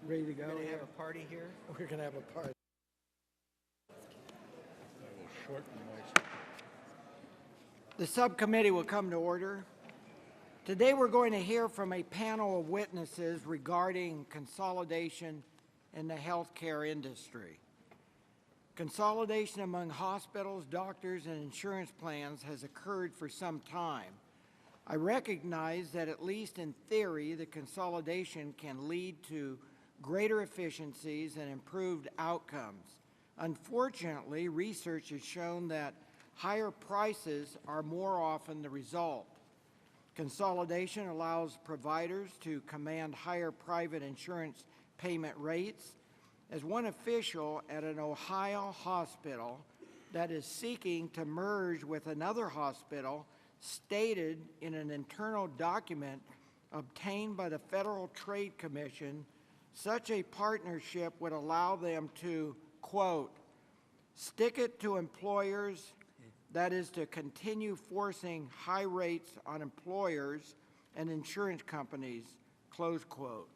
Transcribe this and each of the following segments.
Ready to go? We're going to have a party here. We're going to have a party. I will shorten my. The subcommittee will come to order. Today we're going to hear from a panel of witnesses regarding consolidation in the healthcare industry. Consolidation among hospitals, doctors, and insurance plans has occurred for some time. I recognize that at least in theory, the consolidation can lead to greater efficiencies and improved outcomes. Unfortunately, research has shown that higher prices are more often the result. Consolidation allows providers to command higher private insurance payment rates. As one official at an Ohio hospital that is seeking to merge with another hospital stated in an internal document obtained by the Federal Trade Commission, such a partnership would allow them to, quote, stick it to employers, that is to continue forcing high rates on employers and insurance companies, close quote.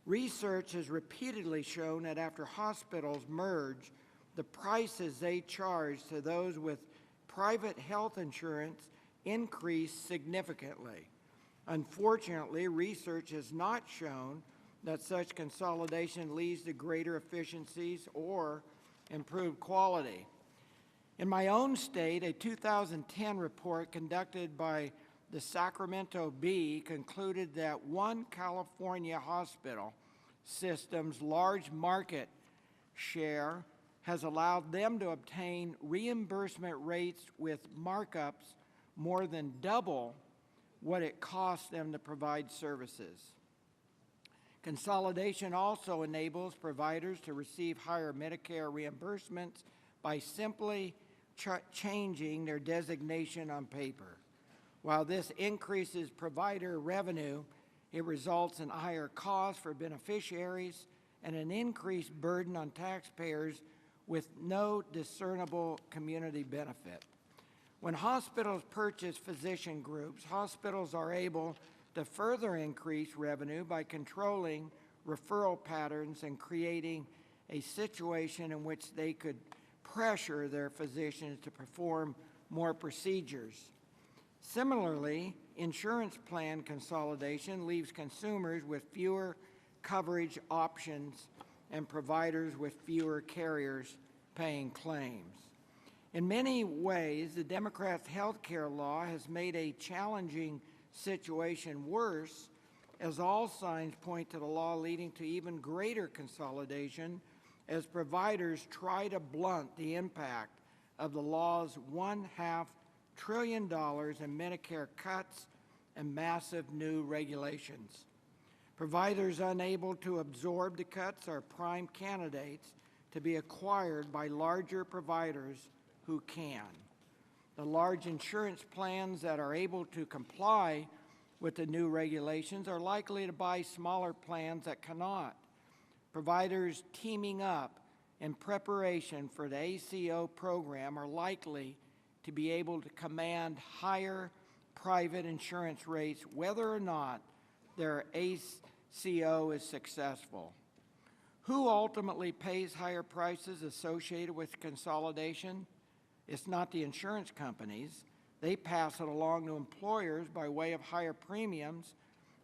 Research has repeatedly shown that after hospitals merge, the prices they charge to those with private health insurance increase significantly. Unfortunately, research has not shown that such consolidation leads to greater efficiencies or improved quality. In my own state, a 2010 report conducted by the Sacramento Bee concluded that one California hospital system's large market share has allowed them to obtain reimbursement rates with markups more than double what it costs them to provide services. Consolidation also enables providers to receive higher Medicare reimbursements by simply changing their designation on paper. While this increases provider revenue, it results in higher costs for beneficiaries and an increased burden on taxpayers with no discernible community benefit. When hospitals purchase physician groups, hospitals are able to further increase revenue by controlling referral patterns and creating a situation in which they could pressure their physicians to perform more procedures. Similarly, insurance plan consolidation leaves consumers with fewer coverage options and providers with fewer carriers paying claims. In many ways, the Democrats' health care law has made a challenging situation worse, as all signs point to the law leading to even greater consolidation as providers try to blunt the impact of the law's $1.5 trillion in Medicare cuts and massive new regulations. Providers unable to absorb the cuts are prime candidates to be acquired by larger providers who can. The large insurance plans that are able to comply with the new regulations are likely to buy smaller plans that cannot. Providers teaming up in preparation for the ACO program are likely to be able to command higher private insurance rates whether or not their ACO is successful. Who ultimately pays higher prices associated with consolidation? It's not the insurance companies. They pass it along to employers by way of higher premiums,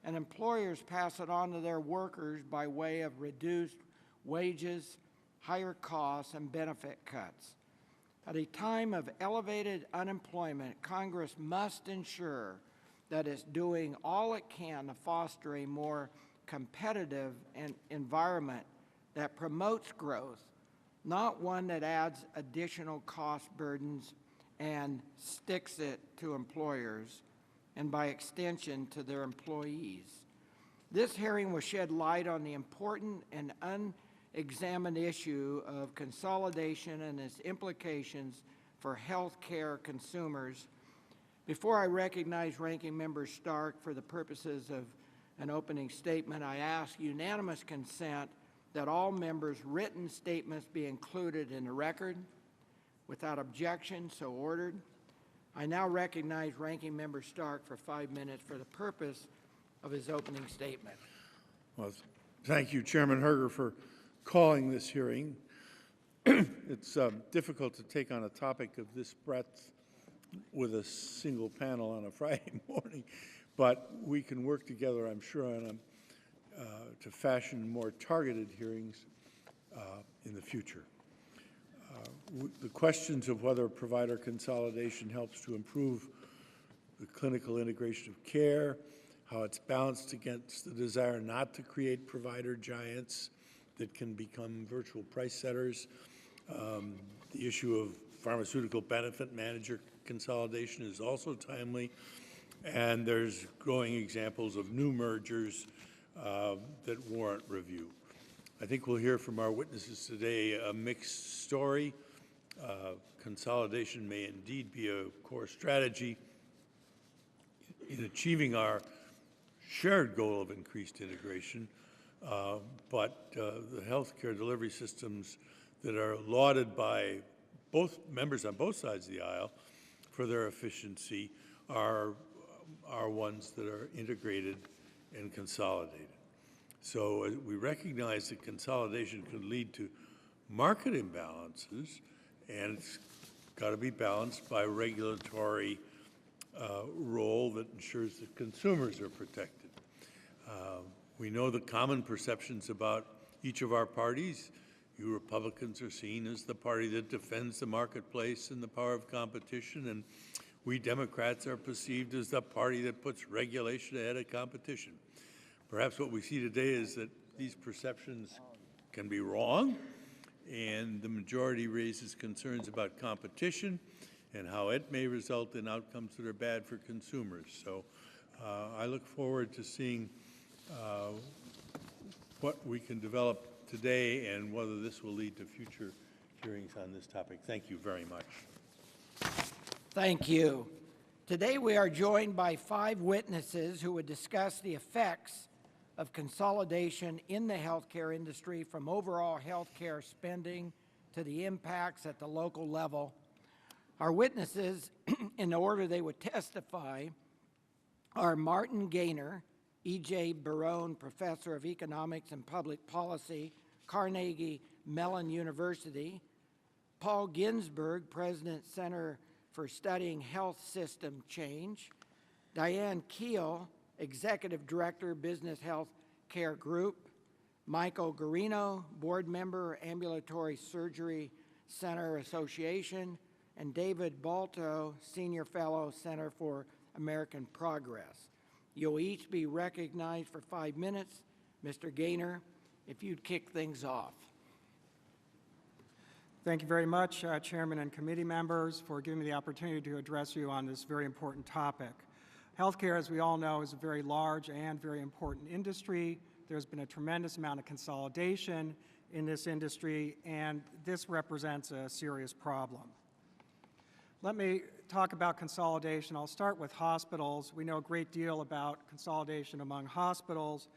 and employers pass it on to their workers by way of reduced wages, higher costs, and benefit cuts. At a time of elevated unemployment, Congress must ensure that it's doing all it can to foster a more competitive environment that promotes growth, not one that adds additional cost burdens and sticks it to employers and by extension to their employees. This hearing will shed light on the important and unexamined issue of consolidation and its implications for health care consumers. Before I recognize Ranking Member Stark for the purposes of an opening statement, I ask unanimous consent that all members' written statements be included in the record. Without objection, so ordered. I now recognize Ranking Member Stark for 5 minutes for the purpose of his opening statement. Well, Thank you, Chairman Herger, for calling this hearing. It's difficult to take on a topic of this breadth with a single panel on a Friday morning, but we can work together, I'm sure, on to fashion more targeted hearings in the future. The questions of whether provider consolidation helps to improve the clinical integration of care, how it's balanced against the desire not to create provider giants that can become virtual price setters, the issue of pharmaceutical benefit manager consolidation is also timely, and there's growing examples of new mergers that warrant review. I think we'll hear from our witnesses today a mixed story. Consolidation may indeed be a core strategy in achieving our shared goal of increased integration, but the healthcare delivery systems that are lauded by both members on both sides of the aisle for their efficiency are ones that are integrated and consolidated. So we recognize that consolidation could lead to market imbalances, and it's got to be balanced by regulatory role that ensures that consumers are protected. We know the common perceptions about each of our parties. You Republicans are seen as the party that defends the marketplace and the power of competition, and we Democrats are perceived as the party that puts regulation ahead of competition. Perhaps what we see today is that these perceptions can be wrong, and the majority raises concerns about competition and how it may result in outcomes that are bad for consumers. So I look forward to seeing what we can develop today and whether this will lead to future hearings on this topic. Thank you very much. Thank you. Today we are joined by 5 witnesses who would discuss the effects of consolidation in the healthcare industry, from overall healthcare spending to the impacts at the local level. Our witnesses, in the order they would testify, are Martin Gaynor, E.J. Barone Professor of Economics and Public Policy, Carnegie Mellon University; Paul Ginsberg, President, Center for Studying Health System Change; Diane Keel, Executive Director, Business Health Care Group; Michael Garino, Board Member, Ambulatory Surgery Center Association; and David Balto, Senior Fellow, Center for American Progress. You'll each be recognized for 5 minutes. Mr. Gaynor, if you'd kick things off. Thank you very much, Chairman and committee members, for giving me the opportunity to address you on this very important topic. Healthcare, as we all know, is a very large and very important industry. There's been a tremendous amount of consolidation in this industry, and this represents a serious problem. Let me talk about consolidation. I'll start with hospitals. We know a great deal about consolidation among hospitals.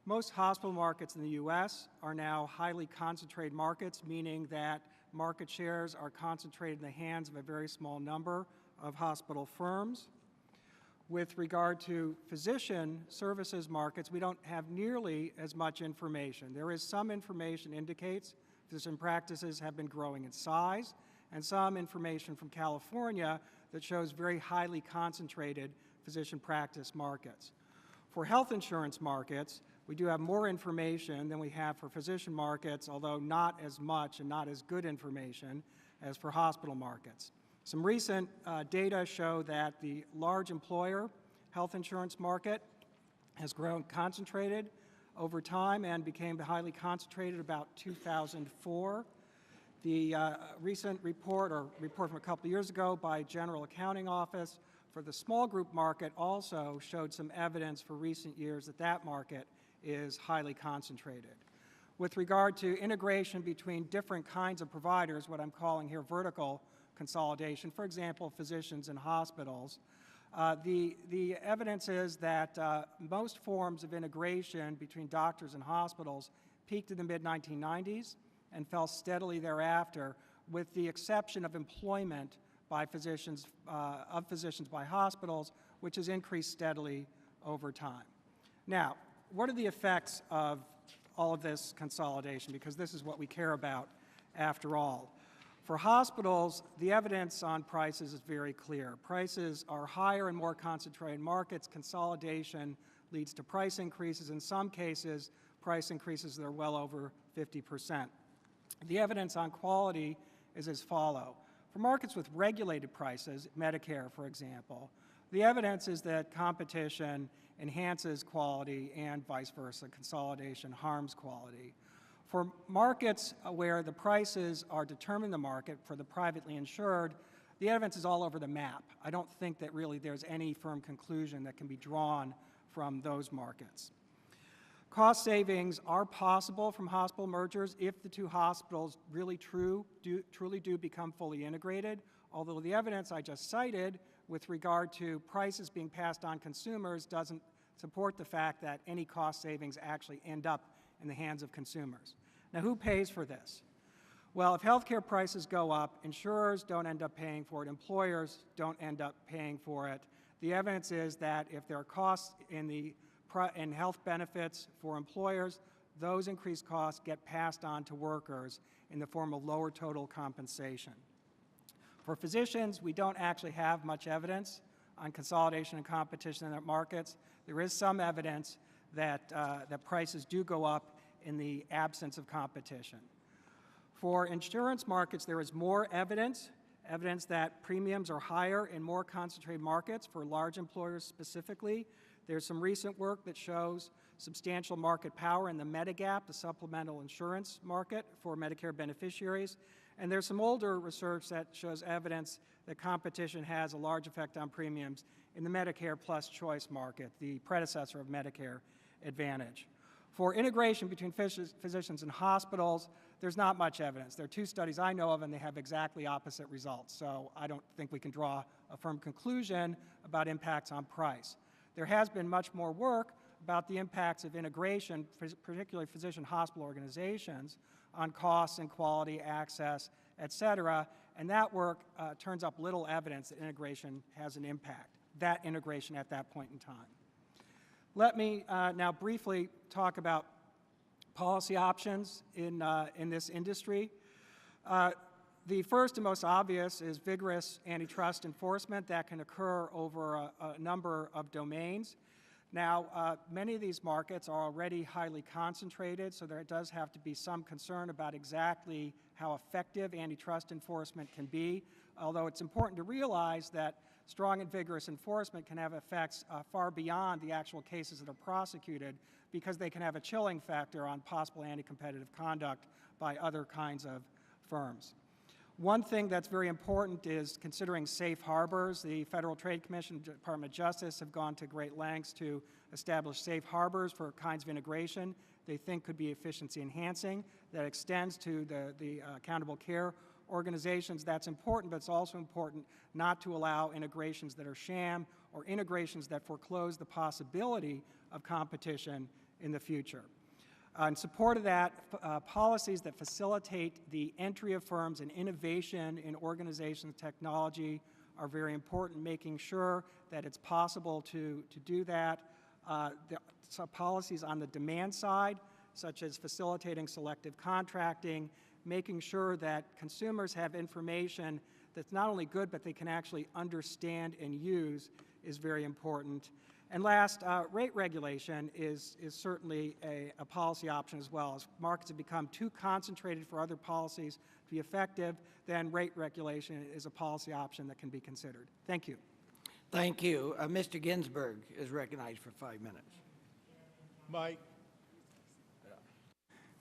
Most hospital markets in the U.S. are now highly concentrated markets, meaning that market shares are concentrated in the hands of a very small number of hospital firms. With regard to physician services markets, we don't have nearly as much information. There is some information indicates physician practices have been growing in size, and some information from California that shows very highly concentrated physician practice markets. For health insurance markets, we do have more information than we have for physician markets, although not as much and not as good information as for hospital markets. Some recent data show that the large employer health insurance market has grown concentrated over time and became highly concentrated about 2004. The recent report from a couple of years ago by General Accounting Office for the small group market also showed some evidence for recent years that that market is highly concentrated. With regard to integration between different kinds of providers, what I'm calling here vertical consolidation, for example, physicians and hospitals, the evidence is that most forms of integration between doctors and hospitals peaked in the mid-1990s and fell steadily thereafter, with the exception of employment by physicians, by hospitals, which has increased steadily over time. Now, what are the effects of all of this consolidation, because this is what we care about after all. For hospitals, the evidence on prices is very clear. Prices are higher in more concentrated markets. Consolidation leads to price increases. In some cases, price increases that are well over 50%. The evidence on quality is as follows. For markets with regulated prices, Medicare, for example, the evidence is that competition enhances quality and vice versa. Consolidation harms quality. For markets where the prices are determining the market, for the privately insured, the evidence is all over the map. I don't think that really there's any firm conclusion that can be drawn from those markets. Cost savings are possible from hospital mergers if the two hospitals really truly do become fully integrated, although the evidence I just cited with regard to prices being passed on consumers doesn't support the fact that any cost savings actually end up in the hands of consumers. Now, who pays for this? Well, if healthcare prices go up, insurers don't end up paying for it, employers don't end up paying for it. The evidence is that if there are costs in health benefits for employers, those increased costs get passed on to workers in the form of lower total compensation. For physicians, we don't actually have much evidence on consolidation and competition in their markets. There is some evidence that prices do go up in the absence of competition. For insurance markets, there is more evidence that premiums are higher in more concentrated markets for large employers specifically. There's some recent work that shows substantial market power in the Medigap, the supplemental insurance market for Medicare beneficiaries. And there's some older research that shows evidence that competition has a large effect on premiums in the Medicare Plus Choice market, the predecessor of Medicare Advantage. For integration between physicians and hospitals, there's not much evidence. There are two studies I know of, and they have exactly opposite results. So I don't think we can draw a firm conclusion about impacts on price. There has been much more work about the impacts of integration, particularly physician-hospital organizations, on costs and quality, access, et cetera, and that work turns up little evidence that integration has an impact, that integration at that point in time. Let me now briefly talk about policy options in this industry. The first and most obvious is vigorous antitrust enforcement that can occur over a number of domains. Now, many of these markets are already highly concentrated, so there does have to be some concern about exactly how effective antitrust enforcement can be, although it's important to realize that strong and vigorous enforcement can have effects far beyond the actual cases that are prosecuted, because they can have a chilling factor on possible anti-competitive conduct by other kinds of firms. One thing that's very important is considering safe harbors. The Federal Trade Commission and Department of Justice have gone to great lengths to establish safe harbors for kinds of integration they think could be efficiency enhancing. That extends to the accountable care organizations. That's important, but it's also important not to allow integrations that are sham or integrations that foreclose the possibility of competition in the future. In support of that, policies that facilitate the entry of firms and innovation in organizations' technology are very important, making sure that it's possible to do that. Policies on the demand side, such as facilitating selective contracting, making sure that consumers have information that's not only good, but they can actually understand and use, is very important. And last, rate regulation is certainly a policy option as well. As markets have become too concentrated for other policies to be effective, then rate regulation is a policy option that can be considered. Thank you. Thank you. Mr. Ginsburg is recognized for 5 minutes. Mike.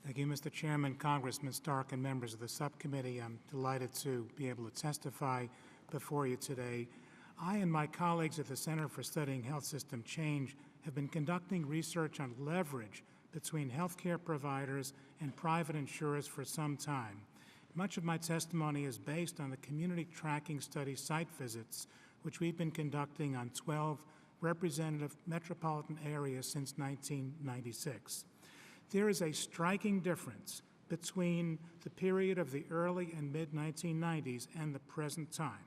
Thank you, Mr. Chairman, Congressman Stark, and members of the subcommittee. I'm delighted to be able to testify before you today. I and my colleagues at the Center for Studying Health System Change have been conducting research on leverage between healthcare providers and private insurers for some time. Much of my testimony is based on the community tracking study site visits, which we've been conducting on 12 representative metropolitan areas since 1996. There is a striking difference between the period of the early and mid-1990s and the present time.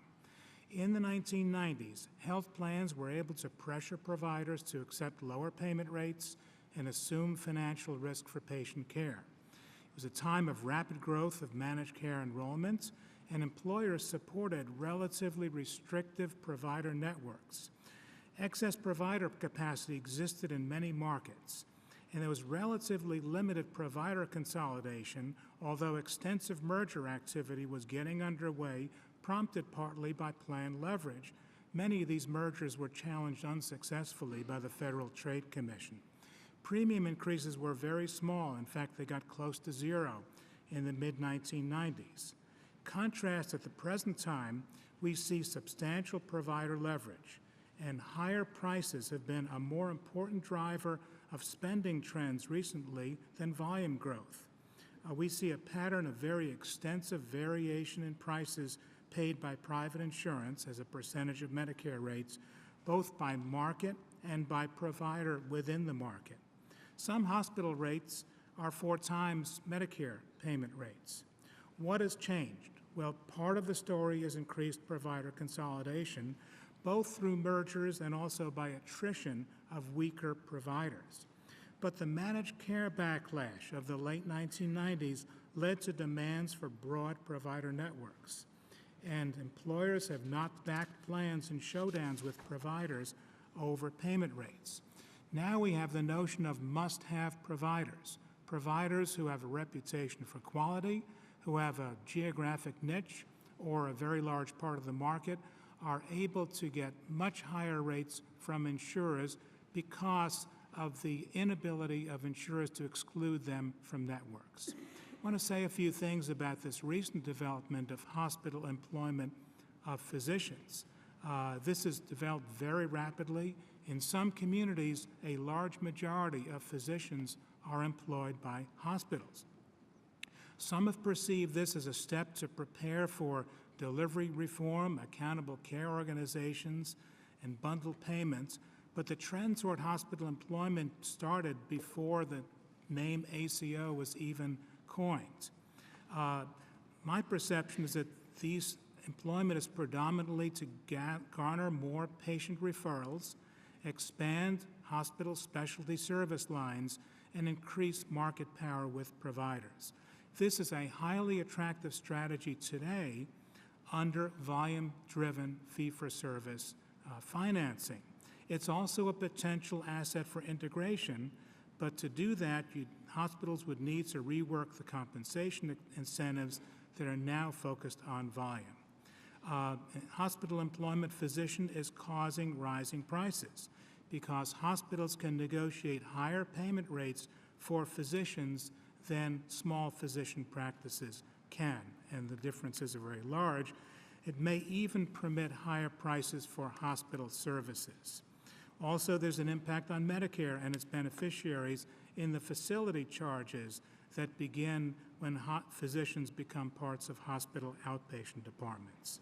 In the 1990s, health plans were able to pressure providers to accept lower payment rates and assume financial risk for patient care. It was a time of rapid growth of managed care enrollments, and employers supported relatively restrictive provider networks. Excess provider capacity existed in many markets, and there was relatively limited provider consolidation, although extensive merger activity was getting underway, prompted partly by plan leverage. Many of these mergers were challenged unsuccessfully by the Federal Trade Commission. Premium increases were very small. In fact, they got close to zero in the mid-1990s. Contrast, at the present time, we see substantial provider leverage, and higher prices have been a more important driver of spending trends recently than volume growth. We see a pattern of very extensive variation in prices paid by private insurance as a percentage of Medicare rates, both by market and by provider within the market. Some hospital rates are 4 times Medicare payment rates. What has changed? Well, part of the story is increased provider consolidation, both through mergers and also by attrition of weaker providers. But the managed care backlash of the late 1990s led to demands for broad provider networks, and employers have knocked back plans and showdowns with providers over payment rates. Now we have the notion of must-have providers, providers who have a reputation for quality, who have a geographic niche or a very large part of the market, are able to get much higher rates from insurers because of the inability of insurers to exclude them from networks. I want to say a few things about this recent development of hospital employment of physicians. This has developed very rapidly. In some communities, a large majority of physicians are employed by hospitals. Some have perceived this as a step to prepare for delivery reform, accountable care organizations, and bundled payments, but the trend toward hospital employment started before the name ACO was even coined. My perception is that these employment is predominantly to garner more patient referrals, expand hospital specialty service lines, and increase market power with providers. This is a highly attractive strategy today under volume-driven fee-for-service financing. It's also a potential asset for integration, but to do that, hospitals would need to rework the compensation incentives that are now focused on volume. Hospital employment physician is causing rising prices because hospitals can negotiate higher payment rates for physicians than small physician practices can, and the differences are very large. It may even permit higher prices for hospital services. Also, there's an impact on Medicare and its beneficiaries in the facility charges that begin when physicians become parts of hospital outpatient departments.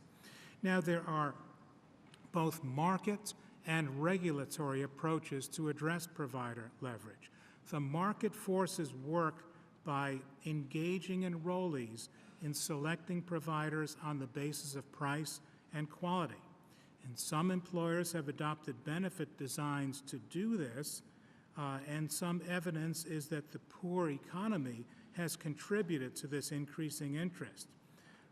Now, there are both market and regulatory approaches to address provider leverage. The market forces work by engaging enrollees in selecting providers on the basis of price and quality. And some employers have adopted benefit designs to do this, and some evidence is that the poor economy has contributed to this increasing interest.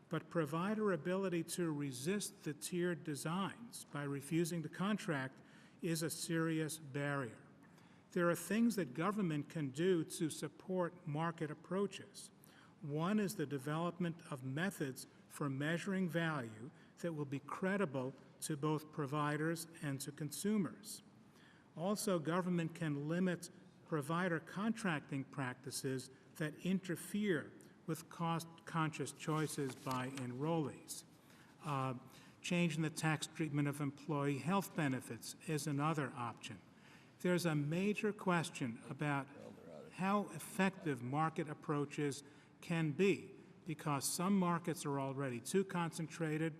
But provider ability to resist the tiered designs by refusing to contract is a serious barrier. There are things that government can do to support market approaches. One is the development of methods for measuring value that will be credible to both providers and to consumers. Also, government can limit provider contracting practices that interfere with cost-conscious choices by enrollees. Changing the tax treatment of employee health benefits is another option. There's a major question about how effective market approaches can be, because some markets are already too concentrated,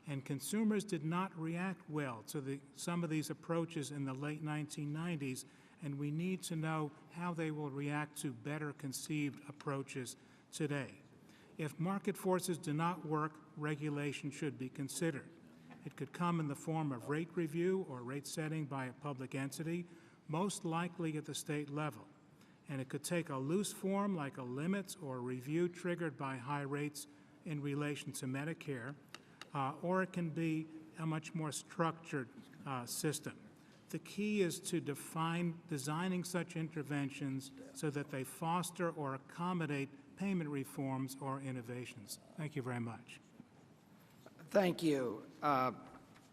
and consumers did not react well to some of these approaches in the late 1990s, and we need to know how they will react to better conceived approaches today. If market forces do not work, regulation should be considered. It could come in the form of rate review or rate setting by a public entity, most likely at the state level. And it could take a loose form like a limits or review triggered by high rates in relation to Medicare, or it can be a much more structured system. The key is to designing such interventions so that they foster or accommodate payment reforms or innovations. Thank you very much. Thank you.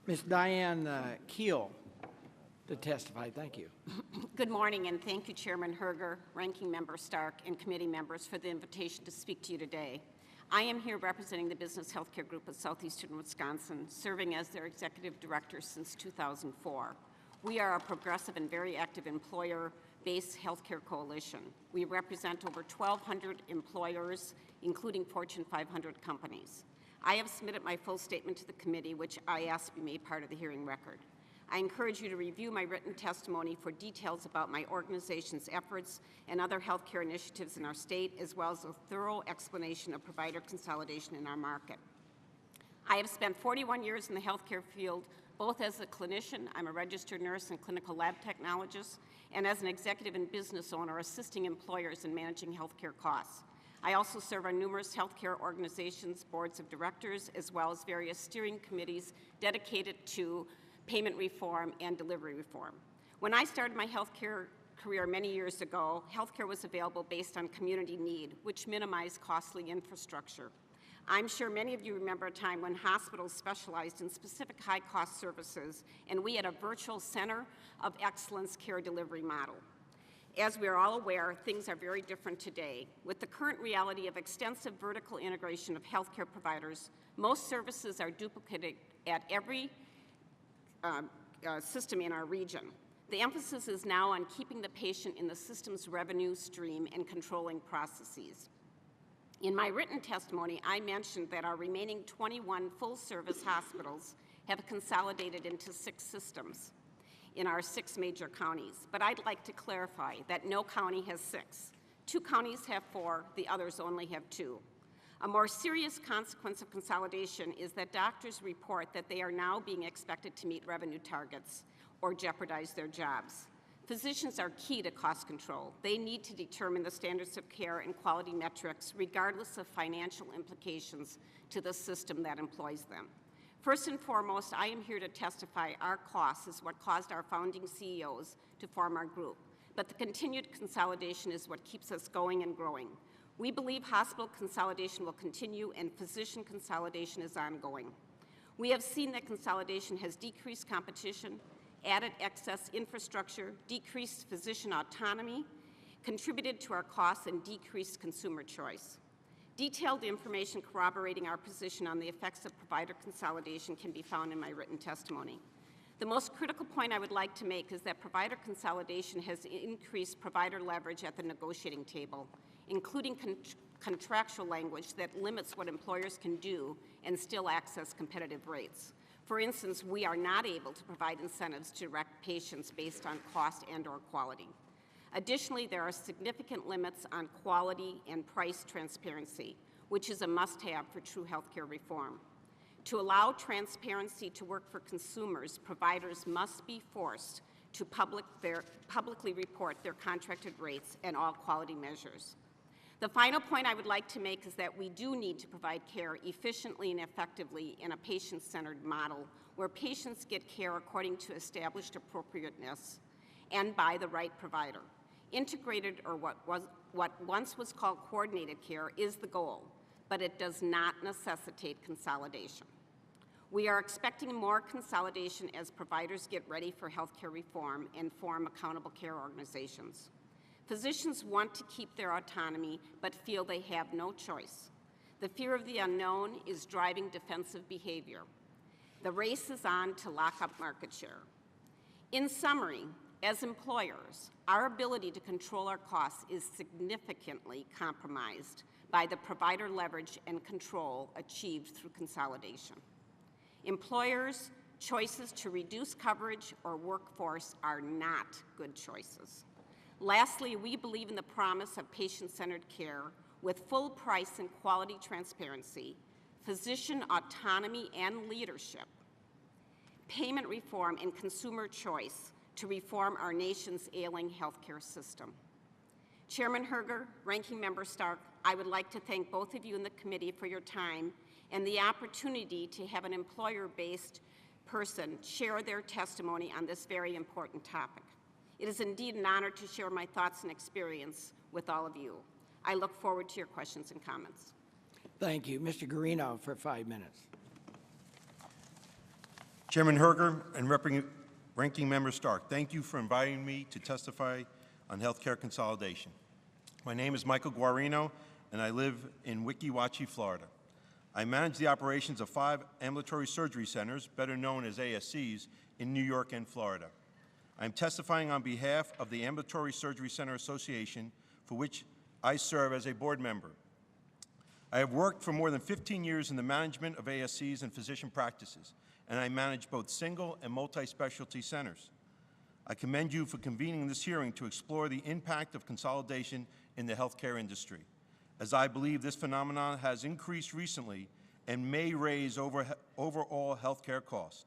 Ms. Diane Keel to testify. Thank you. Good morning, and thank you, Chairman Herger, Ranking Member Stark, and committee members for the invitation to speak to you today. I am here representing the Business Healthcare Group of Southeastern Wisconsin, serving as their executive director since 2004. We are a progressive and very active employer-based healthcare coalition. We represent over 1,200 employers, including Fortune 500 companies. I have submitted my full statement to the committee, which I ask be made part of the hearing record. I encourage you to review my written testimony for details about my organization's efforts and other healthcare initiatives in our state, as well as a thorough explanation of provider consolidation in our market. I have spent 41 years in the healthcare field, both as a clinician, I'm a registered nurse and clinical lab technologist, and as an executive and business owner assisting employers in managing healthcare costs. I also serve on numerous healthcare organizations, boards of directors, as well as various steering committees dedicated to payment reform and delivery reform. When I started my healthcare career many years ago, healthcare was available based on community need, which minimized costly infrastructure. I'm sure many of you remember a time when hospitals specialized in specific high-cost services, and we had a virtual center of excellence care delivery model. As we are all aware, things are very different today. With the current reality of extensive vertical integration of healthcare providers, most services are duplicated at every system in our region. The emphasis is now on keeping the patient in the system's revenue stream and controlling processes. In my written testimony, I mentioned that our remaining 21 full-service hospitals have consolidated into 6 systems in our 6 major counties. But I'd like to clarify that no county has 6. 2 counties have 4, the others only have 2. A more serious consequence of consolidation is that doctors report that they are now being expected to meet revenue targets or jeopardize their jobs. Physicians are key to cost control. They need to determine the standards of care and quality metrics regardless of financial implications to the system that employs them. First and foremost, I am here to testify our costs is what caused our founding CEOs to form our group. But the continued consolidation is what keeps us going and growing. We believe hospital consolidation will continue and physician consolidation is ongoing. We have seen that consolidation has decreased competition, added excess infrastructure, decreased physician autonomy, contributed to our costs, and decreased consumer choice. Detailed information corroborating our position on the effects of provider consolidation can be found in my written testimony. The most critical point I would like to make is that provider consolidation has increased provider leverage at the negotiating table, including contractual language that limits what employers can do and still access competitive rates. For instance, we are not able to provide incentives to direct patients based on cost and/or quality. Additionally, there are significant limits on quality and price transparency, which is a must-have for true healthcare reform. To allow transparency to work for consumers, providers must be forced to publicly report their contracted rates and all quality measures. The final point I would like to make is that we do need to provide care efficiently and effectively in a patient-centered model where patients get care according to established appropriateness and by the right provider. Integrated, or what once was called coordinated care, is the goal, but it does not necessitate consolidation. We are expecting more consolidation as providers get ready for healthcare reform and form accountable care organizations. Physicians want to keep their autonomy, but feel they have no choice. The fear of the unknown is driving defensive behavior. The race is on to lock up market share. In summary, as employers, our ability to control our costs is significantly compromised by the provider leverage and control achieved through consolidation. Employers' choices to reduce coverage or workforce are not good choices. Lastly, we believe in the promise of patient-centered care with full price and quality transparency, physician autonomy and leadership, payment reform, and consumer choice to reform our nation's ailing healthcare system. Chairman Herger, Ranking Member Stark, I would like to thank both of you in the committee for your time and the opportunity to have an employer-based person share their testimony on this very important topic. It is indeed an honor to share my thoughts and experience with all of you. I look forward to your questions and comments. Thank you. Mr. Guarino for 5 minutes. Chairman Herger and Ranking Member Stark, thank you for inviting me to testify on healthcare consolidation. My name is Michael Guarino, and I live in Weeki Wachee, Florida. I manage the operations of 5 ambulatory surgery centers, better known as ASCs, in New York and Florida. I am testifying on behalf of the Ambulatory Surgery Center Association, for which I serve as a board member. I have worked for more than 15 years in the management of ASCs and physician practices, and I manage both single and multi-specialty centers. I commend you for convening this hearing to explore the impact of consolidation in the healthcare industry, as I believe this phenomenon has increased recently and may raise overall healthcare costs.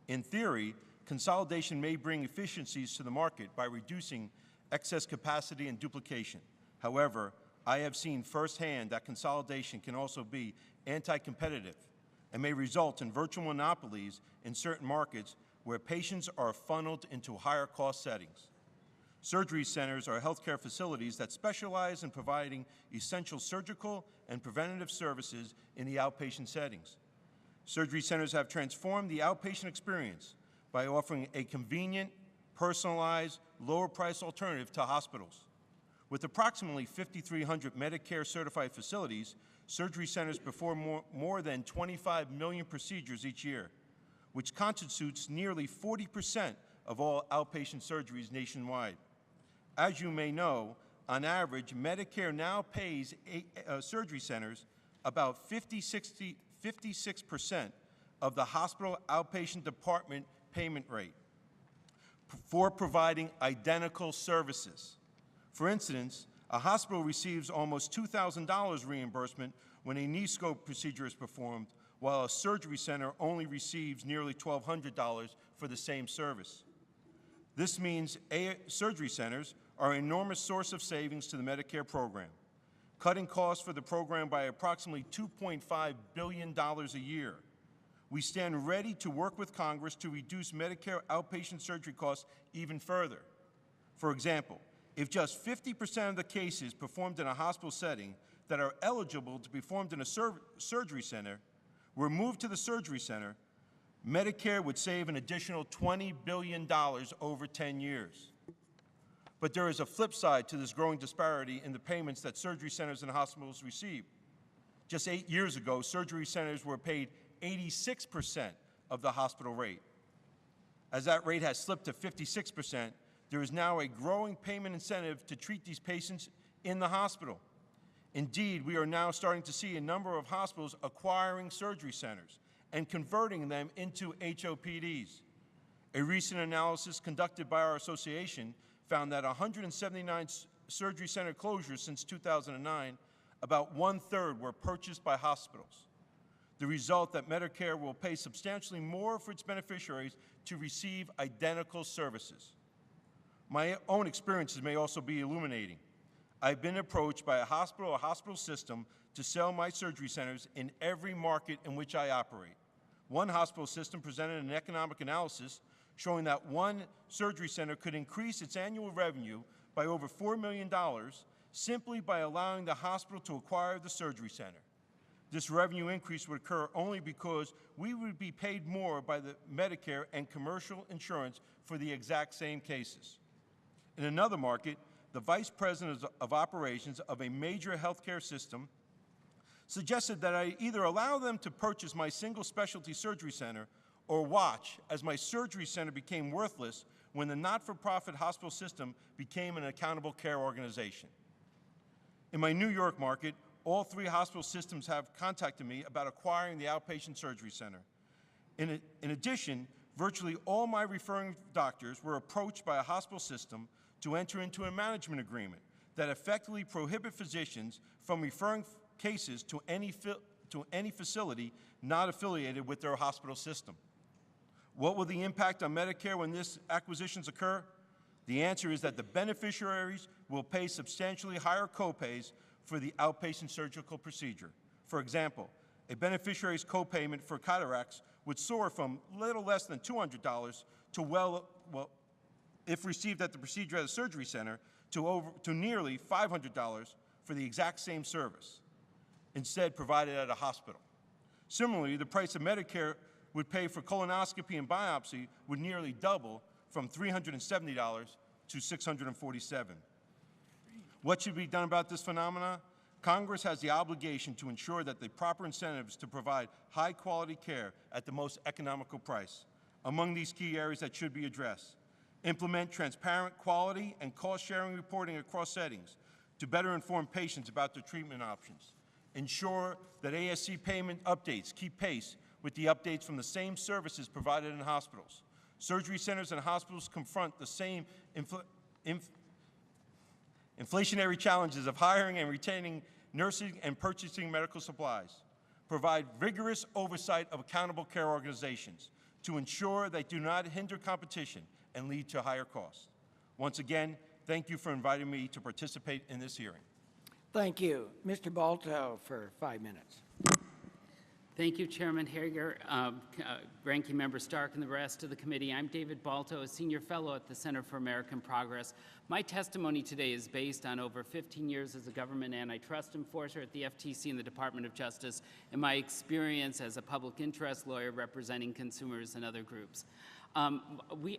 In theory, consolidation may bring efficiencies to the market by reducing excess capacity and duplication. However, I have seen firsthand that consolidation can also be anti-competitive and may result in virtual monopolies in certain markets where patients are funneled into higher cost settings. Surgery centers are healthcare facilities that specialize in providing essential surgical and preventative services in the outpatient settings. Surgery centers have transformed the outpatient experience by offering a convenient, personalized, lower-price alternative to hospitals. With approximately 5,300 Medicare-certified facilities, surgery centers perform more than 25 million procedures each year, which constitutes nearly 40% of all outpatient surgeries nationwide. As you may know, on average, Medicare now pays surgery centers about 56% of the hospital outpatient department payment rate for providing identical services. For instance, a hospital receives almost $2,000 reimbursement when a knee scope procedure is performed, while a surgery center only receives nearly $1,200 for the same service. This means surgery centers are an enormous source of savings to the Medicare program, cutting costs for the program by approximately $2.5 billion a year. We stand ready to work with Congress to reduce Medicare outpatient surgery costs even further. For example, if just 50% of the cases performed in a hospital setting that are eligible to be performed in a surgery center were moved to the surgery center, Medicare would save an additional $20 billion over 10 years. But there is a flip side to this growing disparity in the payments that surgery centers and hospitals receive. Just 8 years ago, surgery centers were paid 86% of the hospital rate. As that rate has slipped to 56%, there is now a growing payment incentive to treat these patients in the hospital. Indeed, we are now starting to see a number of hospitals acquiring surgery centers and converting them into HOPDs. A recent analysis conducted by our association found that 179 surgery center closures since 2009, about 1/3 were purchased by hospitals. The result that Medicare will pay substantially more for its beneficiaries to receive identical services. My own experiences may also be illuminating. I've been approached by a hospital or hospital system to sell my surgery centers in every market in which I operate. One hospital system presented an economic analysis showing that one surgery center could increase its annual revenue by over $4 million simply by allowing the hospital to acquire the surgery center. This revenue increase would occur only because we would be paid more by the Medicare and commercial insurance for the exact same cases. In another market, the vice president of operations of a major healthcare system suggested that I either allow them to purchase my single specialty surgery center or watch as my surgery center became worthless when the not-for-profit hospital system became an accountable care organization. In my New York market, all 3 hospital systems have contacted me about acquiring the outpatient surgery center. In addition, virtually all my referring doctors were approached by a hospital system to enter into a management agreement that effectively prohibit physicians from referring cases to any facility not affiliated with their hospital system. What will the impact on Medicare when these acquisitions occur? The answer is that the beneficiaries will pay substantially higher copays for the outpatient surgical procedure. For example, a beneficiary's copayment for cataracts would soar from little less than $200 to if received at the procedure at a surgery center, to nearly $500 for the exact same service, instead provided at a hospital. Similarly, the price of Medicare would pay for colonoscopy and biopsy would nearly double from $370 to $647. What should be done about this phenomenon? Congress has the obligation to ensure that the proper incentives to provide high-quality care at the most economical price. Among these key areas that should be addressed: implement transparent quality and cost-sharing reporting across settings to better inform patients about their treatment options. Ensure that ASC payment updates keep pace with the updates from the same services provided in hospitals. Surgery centers and hospitals confront the same inflationary challenges of hiring and retaining nursing and purchasing medical supplies. Provide rigorous oversight of accountable care organizations to ensure they do not hinder competition and lead to higher costs. Once again, thank you for inviting me to participate in this hearing. Thank you. Mr. Balto for 5 minutes. Thank you, Chairman Hager, Ranking Member Stark, and the rest of the committee. I'm David Balto, a senior fellow at the Center for American Progress. My testimony today is based on over 15 years as a government antitrust enforcer at the FTC and the Department of Justice, and my experience as a public interest lawyer representing consumers and other groups. I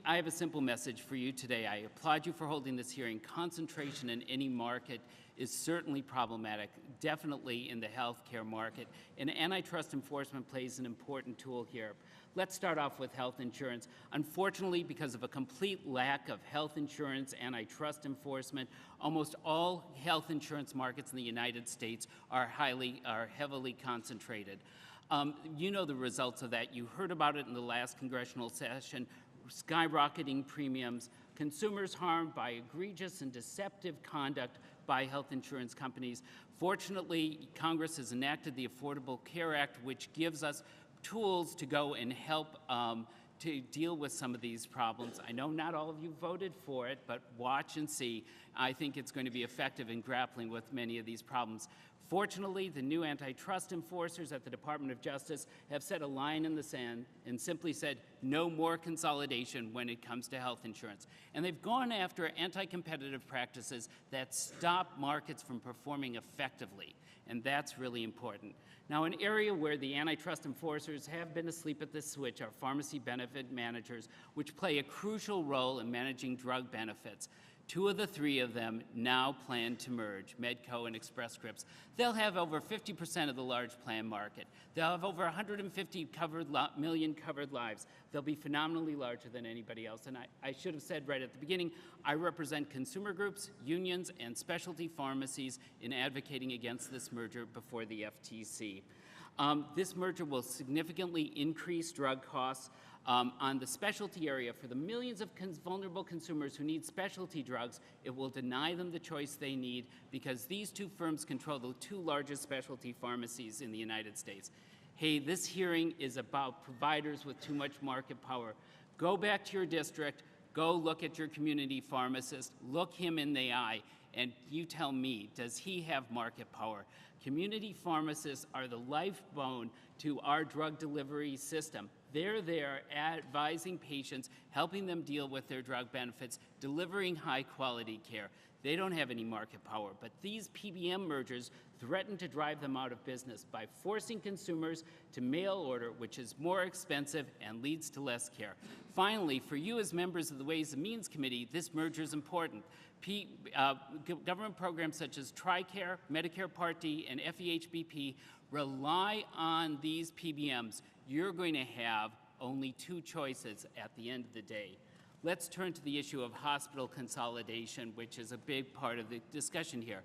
have a simple message for you today. I applaud you for holding this hearing. Concentration in any market is certainly problematic, definitely in the healthcare market, and antitrust enforcement plays an important tool here. Let's start off with health insurance. Unfortunately, because of a complete lack of health insurance antitrust enforcement, almost all health insurance markets in the United States are heavily concentrated. You know the results of that. You heard about it in the last congressional session: skyrocketing premiums, consumers harmed by egregious and deceptive conduct by health insurance companies. Fortunately, Congress has enacted the Affordable Care Act, which gives us tools to go and help to deal with some of these problems. I know not all of you voted for it, but watch and see. I think it's going to be effective in grappling with many of these problems. Fortunately, the new antitrust enforcers at the Department of Justice have set a line in the sand and simply said no more consolidation when it comes to health insurance. And they've gone after anti-competitive practices that stop markets from performing effectively, and that's really important. Now, an area where the antitrust enforcers have been asleep at the switch are pharmacy benefit managers, which play a crucial role in managing drug benefits. 2 of the 3 of them now plan to merge, Medco and Express Scripts. They'll have over 50% of the large plan market. They'll have over 150 million covered lives. They'll be phenomenally larger than anybody else. And I should have said right at the beginning, I represent consumer groups, unions, and specialty pharmacies in advocating against this merger before the FTC. This merger will significantly increase drug costs. On the specialty area, for the millions of vulnerable consumers who need specialty drugs, it will deny them the choice they need because these 2 firms control the 2 largest specialty pharmacies in the United States. Hey, this hearing is about providers with too much market power. Go back to your district, go look at your community pharmacist, look him in the eye, and you tell me, does he have market power? Community pharmacists are the lifebone to our drug delivery system. They're there advising patients, helping them deal with their drug benefits, delivering high-quality care. They don't have any market power, but these PBM mergers threaten to drive them out of business by forcing consumers to mail order, which is more expensive and leads to less care. Finally, for you as members of the Ways and Means Committee, this merger is important. Government programs such as TRICARE, Medicare Part D, and FEHBP rely on these PBMs. You're going to have only 2 choices at the end of the day. Let's turn to the issue of hospital consolidation, which is a big part of the discussion here.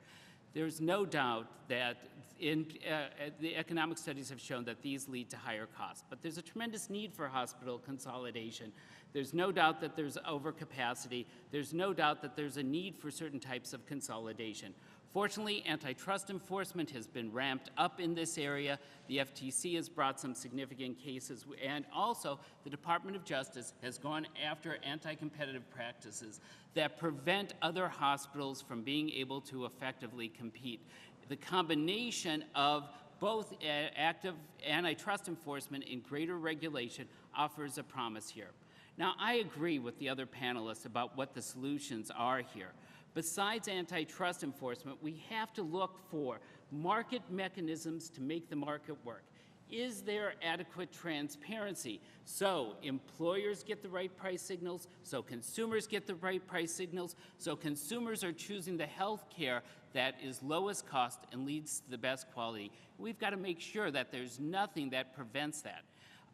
There's no doubt that the economic studies have shown that these lead to higher costs, but there's a tremendous need for hospital consolidation. There's no doubt that there's overcapacity. There's no doubt that there's a need for certain types of consolidation. Fortunately, antitrust enforcement has been ramped up in this area. The FTC has brought some significant cases, and also the Department of Justice has gone after anti-competitive practices that prevent other hospitals from being able to effectively compete. The combination of both active antitrust enforcement and greater regulation offers a promise here. Now, I agree with the other panelists about what the solutions are here. Besides antitrust enforcement, we have to look for market mechanisms to make the market work. Is there adequate transparency so employers get the right price signals, so consumers get the right price signals, so consumers are choosing the health care that is lowest cost and leads to the best quality? We've got to make sure that there's nothing that prevents that.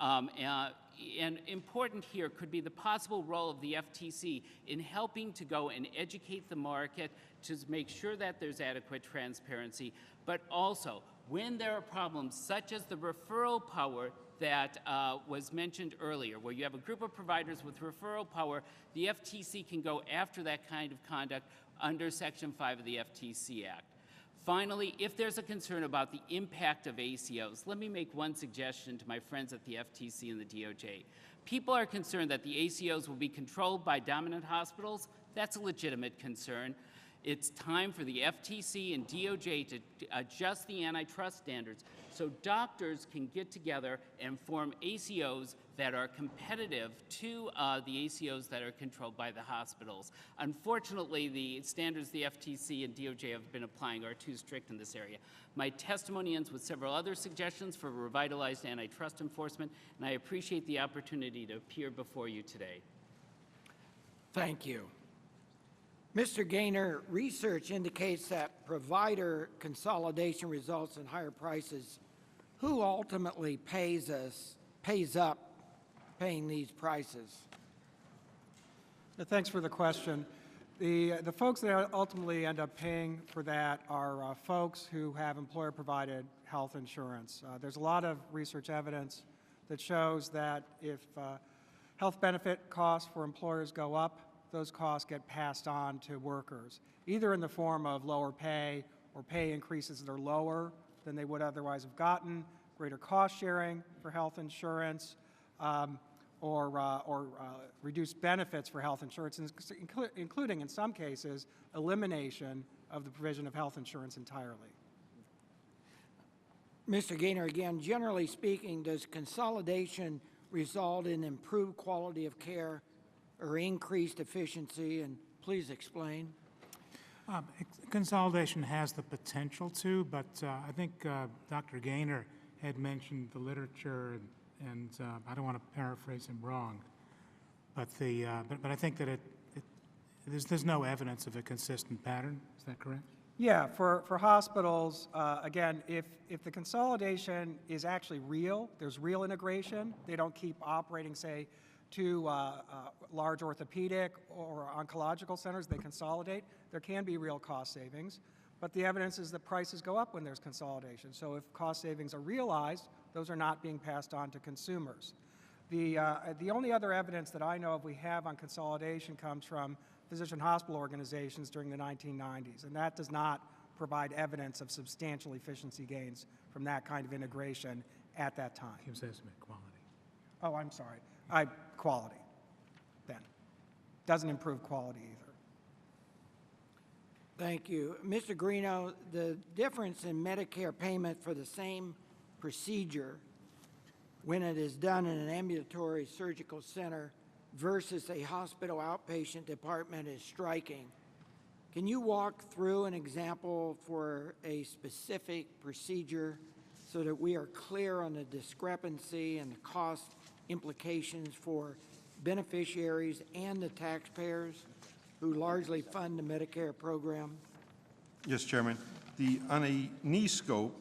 And important here could be the possible role of the FTC in helping to go and educate the market to make sure that there's adequate transparency, but also when there are problems such as the referral power that was mentioned earlier, where you have a group of providers with referral power, the FTC can go after that kind of conduct under Section 5 of the FTC Act. Finally, if there's a concern about the impact of ACOs, let me make one suggestion to my friends at the FTC and the DOJ. People are concerned that the ACOs will be controlled by dominant hospitals. That's a legitimate concern. It's time for the FTC and DOJ to adjust the antitrust standards so doctors can get together and form ACOs that are competitive to the ACOs that are controlled by the hospitals. Unfortunately, the standards the FTC and DOJ have been applying are too strict in this area. My testimony ends with several other suggestions for revitalized antitrust enforcement, and I appreciate the opportunity to appear before you today. Thank you. Mr. Gaynor, research indicates that provider consolidation results in higher prices. Who ultimately pays up paying these prices? Thanks for the question. The folks that ultimately end up paying for that are folks who have employer-provided health insurance. There's a lot of research evidence that shows that if health benefit costs for employers go up, those costs get passed on to workers, either in the form of lower pay or pay increases that are lower than they would otherwise have gotten, greater cost sharing for health insurance, or reduced benefits for health insurance, including, in some cases, elimination of the provision of health insurance entirely. Mr. Gaynor, again, generally speaking, does consolidation result in improved quality of care or increased efficiency? And please explain. Consolidation has the potential to, but I think Dr. Gaynor had mentioned the literature, and I don't want to paraphrase him wrong, but I think that there's no evidence of a consistent pattern. Is that correct? Yeah, for hospitals, again, if the consolidation is actually real, there's real integration, they don't keep operating, say, two large orthopedic or oncological centers, they consolidate, there can be real cost savings, but the evidence is that prices go up when there's consolidation. So if cost savings are realized, those are not being passed on to consumers. The only other evidence that I know of we have on consolidation comes from physician hospital organizations during the 1990s, and that does not provide evidence of substantial efficiency gains from that kind of integration at that time. He was asking about quality. Oh, I'm sorry. Quality, then. Doesn't improve quality either. Thank you. Mr. Greeno, the difference in Medicare payment for the same procedure when it is done in an ambulatory surgical center versus a hospital outpatient department is striking. Can you walk through an example for a specific procedure so that we are clear on the discrepancy and the cost implications for beneficiaries and the taxpayers who largely fund the Medicare program? Yes, Chairman. On a knee scope,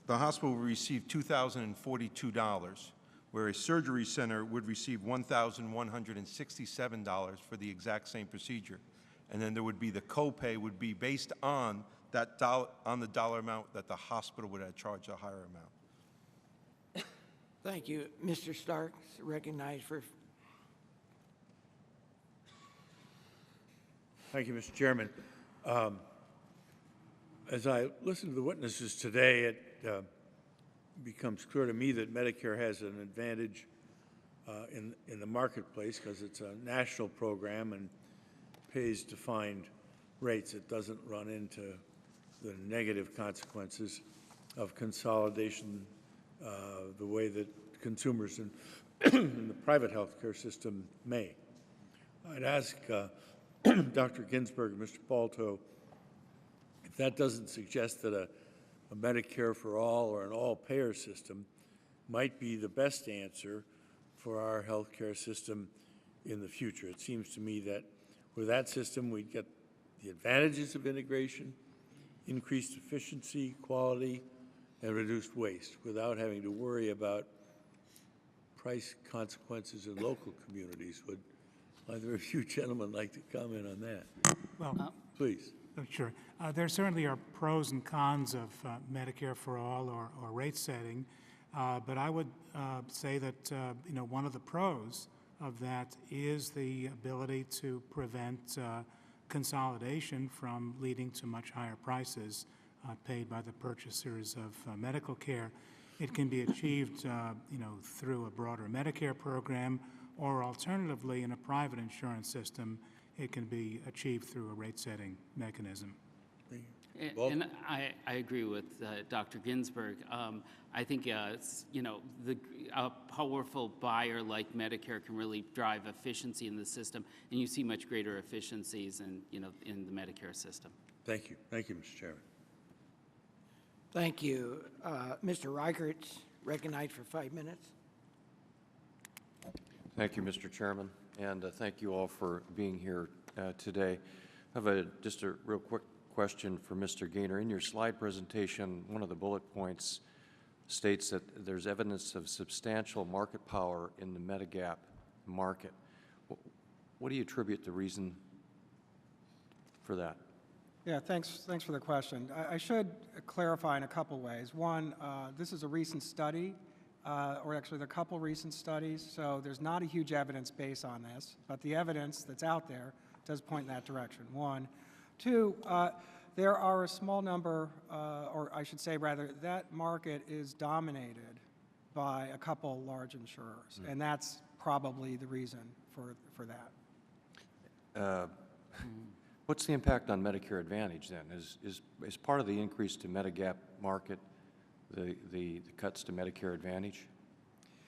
the hospital will receive $2,042, where a surgery center would receive $1,167 for the exact same procedure. And then there would be the copay would be based on that the dollar amount that the hospital would have charged a higher amount. Thank you. Mr. Starks, recognized for. Thank you, Mr. Chairman. As I listen to the witnesses today, it becomes clear to me that Medicare has an advantage in the marketplace because it's a national program and pays defined rates. It doesn't run into the negative consequences of consolidation the way that consumers in the private health care system may. I'd ask Dr. Ginsburg and Mr. Balto if that doesn't suggest that a Medicare for all or an all-payer system might be the best answer for our health care system in the future. It seems to me that with that system, we'd get the advantages of integration, increased efficiency, quality, and reduced waste without having to worry about price consequences in local communities. Would either of you gentlemen like to comment on that? Well, Please. sure. There certainly are pros and cons of Medicare for all or rate setting, but I would say that one of the pros of that is the ability to prevent consolidation from leading to much higher prices paid by the purchasers of medical care. It can be achieved, through a broader Medicare program, or alternatively, in a private insurance system, it can be achieved through a rate-setting mechanism. And I agree with Dr. Ginsburg. I think a powerful buyer like Medicare can really drive efficiency in the system, and you see much greater efficiencies in the Medicare system. Thank you. Thank you, Mr. Chairman. Thank you. Mr. Reichert's recognized for 5 minutes. Thank you, Mr. Chairman, and thank you all for being here today. I have just a real quick question for Mr. Gaynor. In your slide presentation, one of the bullet points states that there's evidence of substantial market power in the Medigap market. What do you attribute the reason for that? Yeah, thanks for the question. I should clarify in a couple ways. One, this is a recent study, or actually there are a couple recent studies, so there's not a huge evidence base on this, but the evidence that's out there does point in that direction, one. Two, there are a small number, or I should say rather, that market is dominated by a couple large insurers, and that's probably the reason for that. What's the impact on Medicare Advantage then? Is part of the increase to Medigap market the cuts to Medicare Advantage?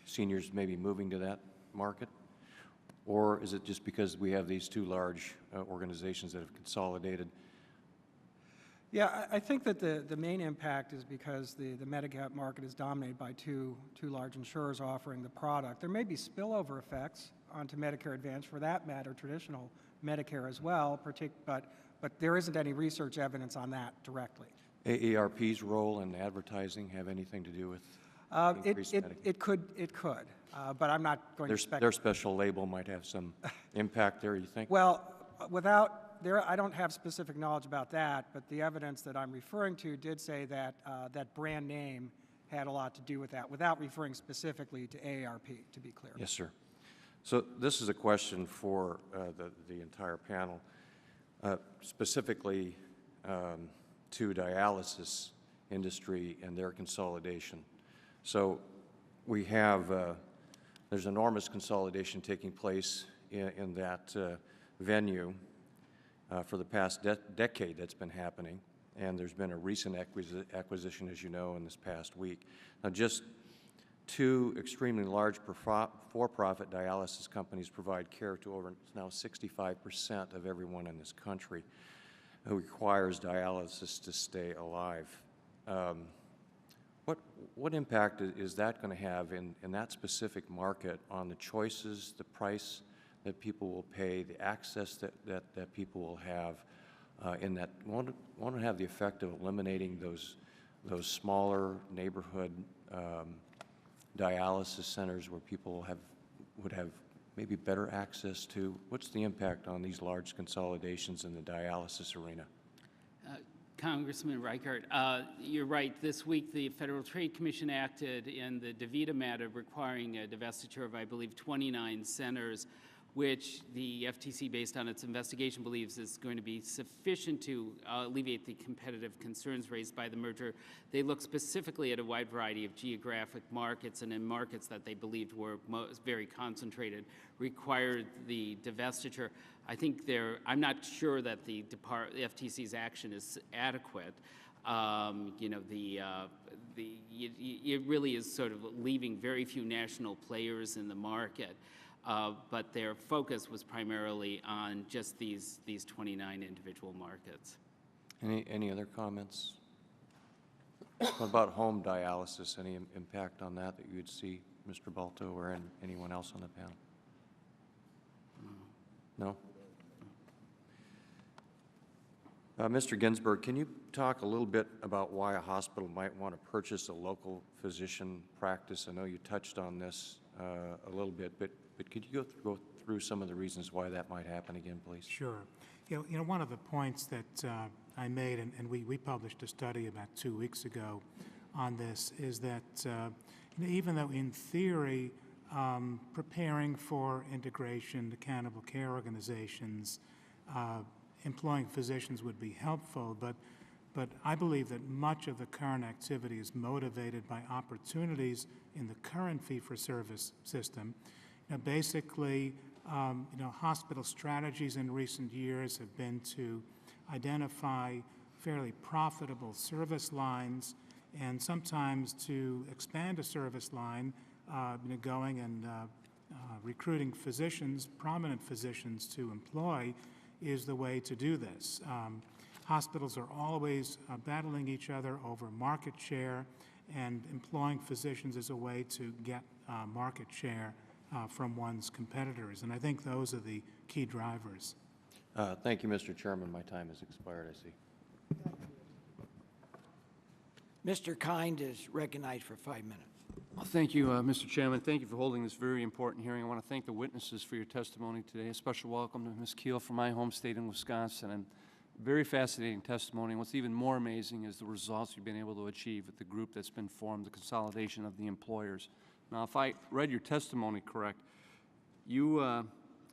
Seniors maybe moving to that market? Or is it just because we have these two large organizations that have consolidated? Yeah, I think that the main impact is because the Medigap market is dominated by two large insurers offering the product. There may be spillover effects onto Medicare Advantage, for that matter, traditional Medicare as well, but there isn't any research evidence on that directly. AARP's role in advertising have anything to do with increased Medicare? It could, but I'm not going to speculate. Their special label might have some impact there, you think? Well, I don't have specific knowledge about that, but the evidence that I'm referring to did say that that brand name had a lot to do with that, without referring specifically to AARP, to be clear. Yes, sir. So this is a question for the entire panel, specifically to dialysis industry and their consolidation. So we have, there's enormous consolidation taking place in that venue for the past decade that's been happening, and there's been a recent acquisition, as you know, in this past week. Now, just two extremely large for-profit dialysis companies provide care to over now 65% of everyone in this country who requires dialysis to stay alive. What impact is that going to have in that specific market on the choices, the price that people will pay, the access that people will have in that? Want to have the effect of eliminating those smaller neighborhood dialysis centers where people would have maybe better access to? What's the impact on these large consolidations in the dialysis arena? Congressman Reichert, you're right. This week, the Federal Trade Commission acted in the DaVita matter requiring a divestiture of, I believe, 29 centers. which the FTC, based on its investigation, believes is going to be sufficient to alleviate the competitive concerns raised by the merger. They look specifically at a wide variety of geographic markets, and in markets that they believed were very concentrated, required the divestiture. I think I'm not sure that the FTC's action is adequate. You know, it really is sort of leaving very few national players in the market. But their focus was primarily on just these 29 individual markets. Any other comments? What about home dialysis? Any impact on that you would see, Mr. Balto, or anyone else on the panel? No? Mr. Ginsburg, can you talk a little bit about why a hospital might want to purchase a local physician practice? I know you touched on this a little bit, but could you go through some of the reasons why that might happen again, please? Sure. You know, one of the points that I made, and we published a study about 2 weeks ago on this, is that even though in theory preparing for integration, accountable care organizations, employing physicians would be helpful, but I believe that much of the current activity is motivated by opportunities in the current fee-for-service system. Now, basically, hospital strategies in recent years have been to identify fairly profitable service lines and sometimes to expand a service line, going and recruiting physicians, prominent physicians to employ is the way to do this. Hospitals are always battling each other over market share, and employing physicians is a way to get market share from one's competitors. And I think those are the key drivers. Thank you, Mr. Chairman. My time has expired, I see. Mr. Kind is recognized for 5 minutes. Well, thank you, Mr. Chairman. Thank you for holding this very important hearing. I want to thank the witnesses for your testimony today. A special welcome to Ms. Keel from my home state in Wisconsin. And very fascinating testimony. And what's even more amazing is the results you've been able to achieve with the group that's been formed, the consolidation of the employers. Now, if I read your testimony correct, you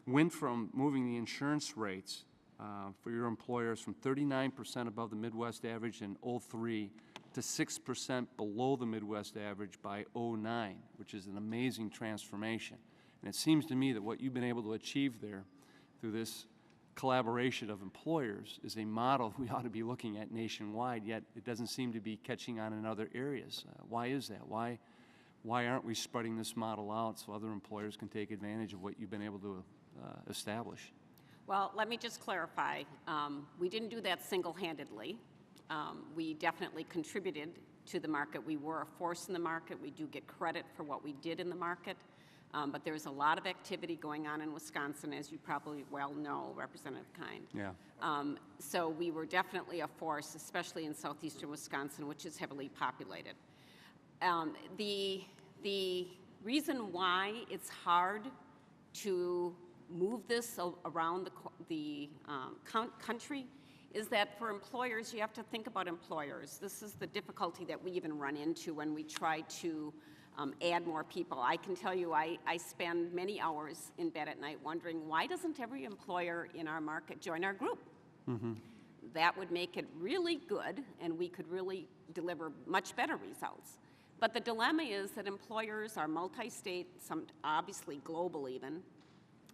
went from moving the insurance rates for your employers from 39% above the Midwest average in 2003 to 6% below the Midwest average by 2009, which is an amazing transformation. And it seems to me that what you've been able to achieve there through this collaboration of employers is a model we ought to be looking at nationwide, yet it doesn't seem to be catching on in other areas. Why is that? Why aren't we spreading this model out so other employers can take advantage of what you've been able to establish? Well, let me just clarify. We didn't do that single-handedly. We definitely contributed to the market. We were a force in the market. We do get credit for what we did in the market. But there's a lot of activity going on in Wisconsin, as you probably well know, Representative Kind. Yeah. So we were definitely a force, especially in southeastern Wisconsin, which is heavily populated. The reason why it's hard to move this around the country is that for employers, you have to think about employers. This is the difficulty that we even run into when we try to add more people. I can tell you I spend many hours in bed at night wondering, why doesn't every employer in our market join our group? Mm-hmm. That would make it really good, and we could really deliver much better results. But the dilemma is that employers are multi-state, some obviously global even.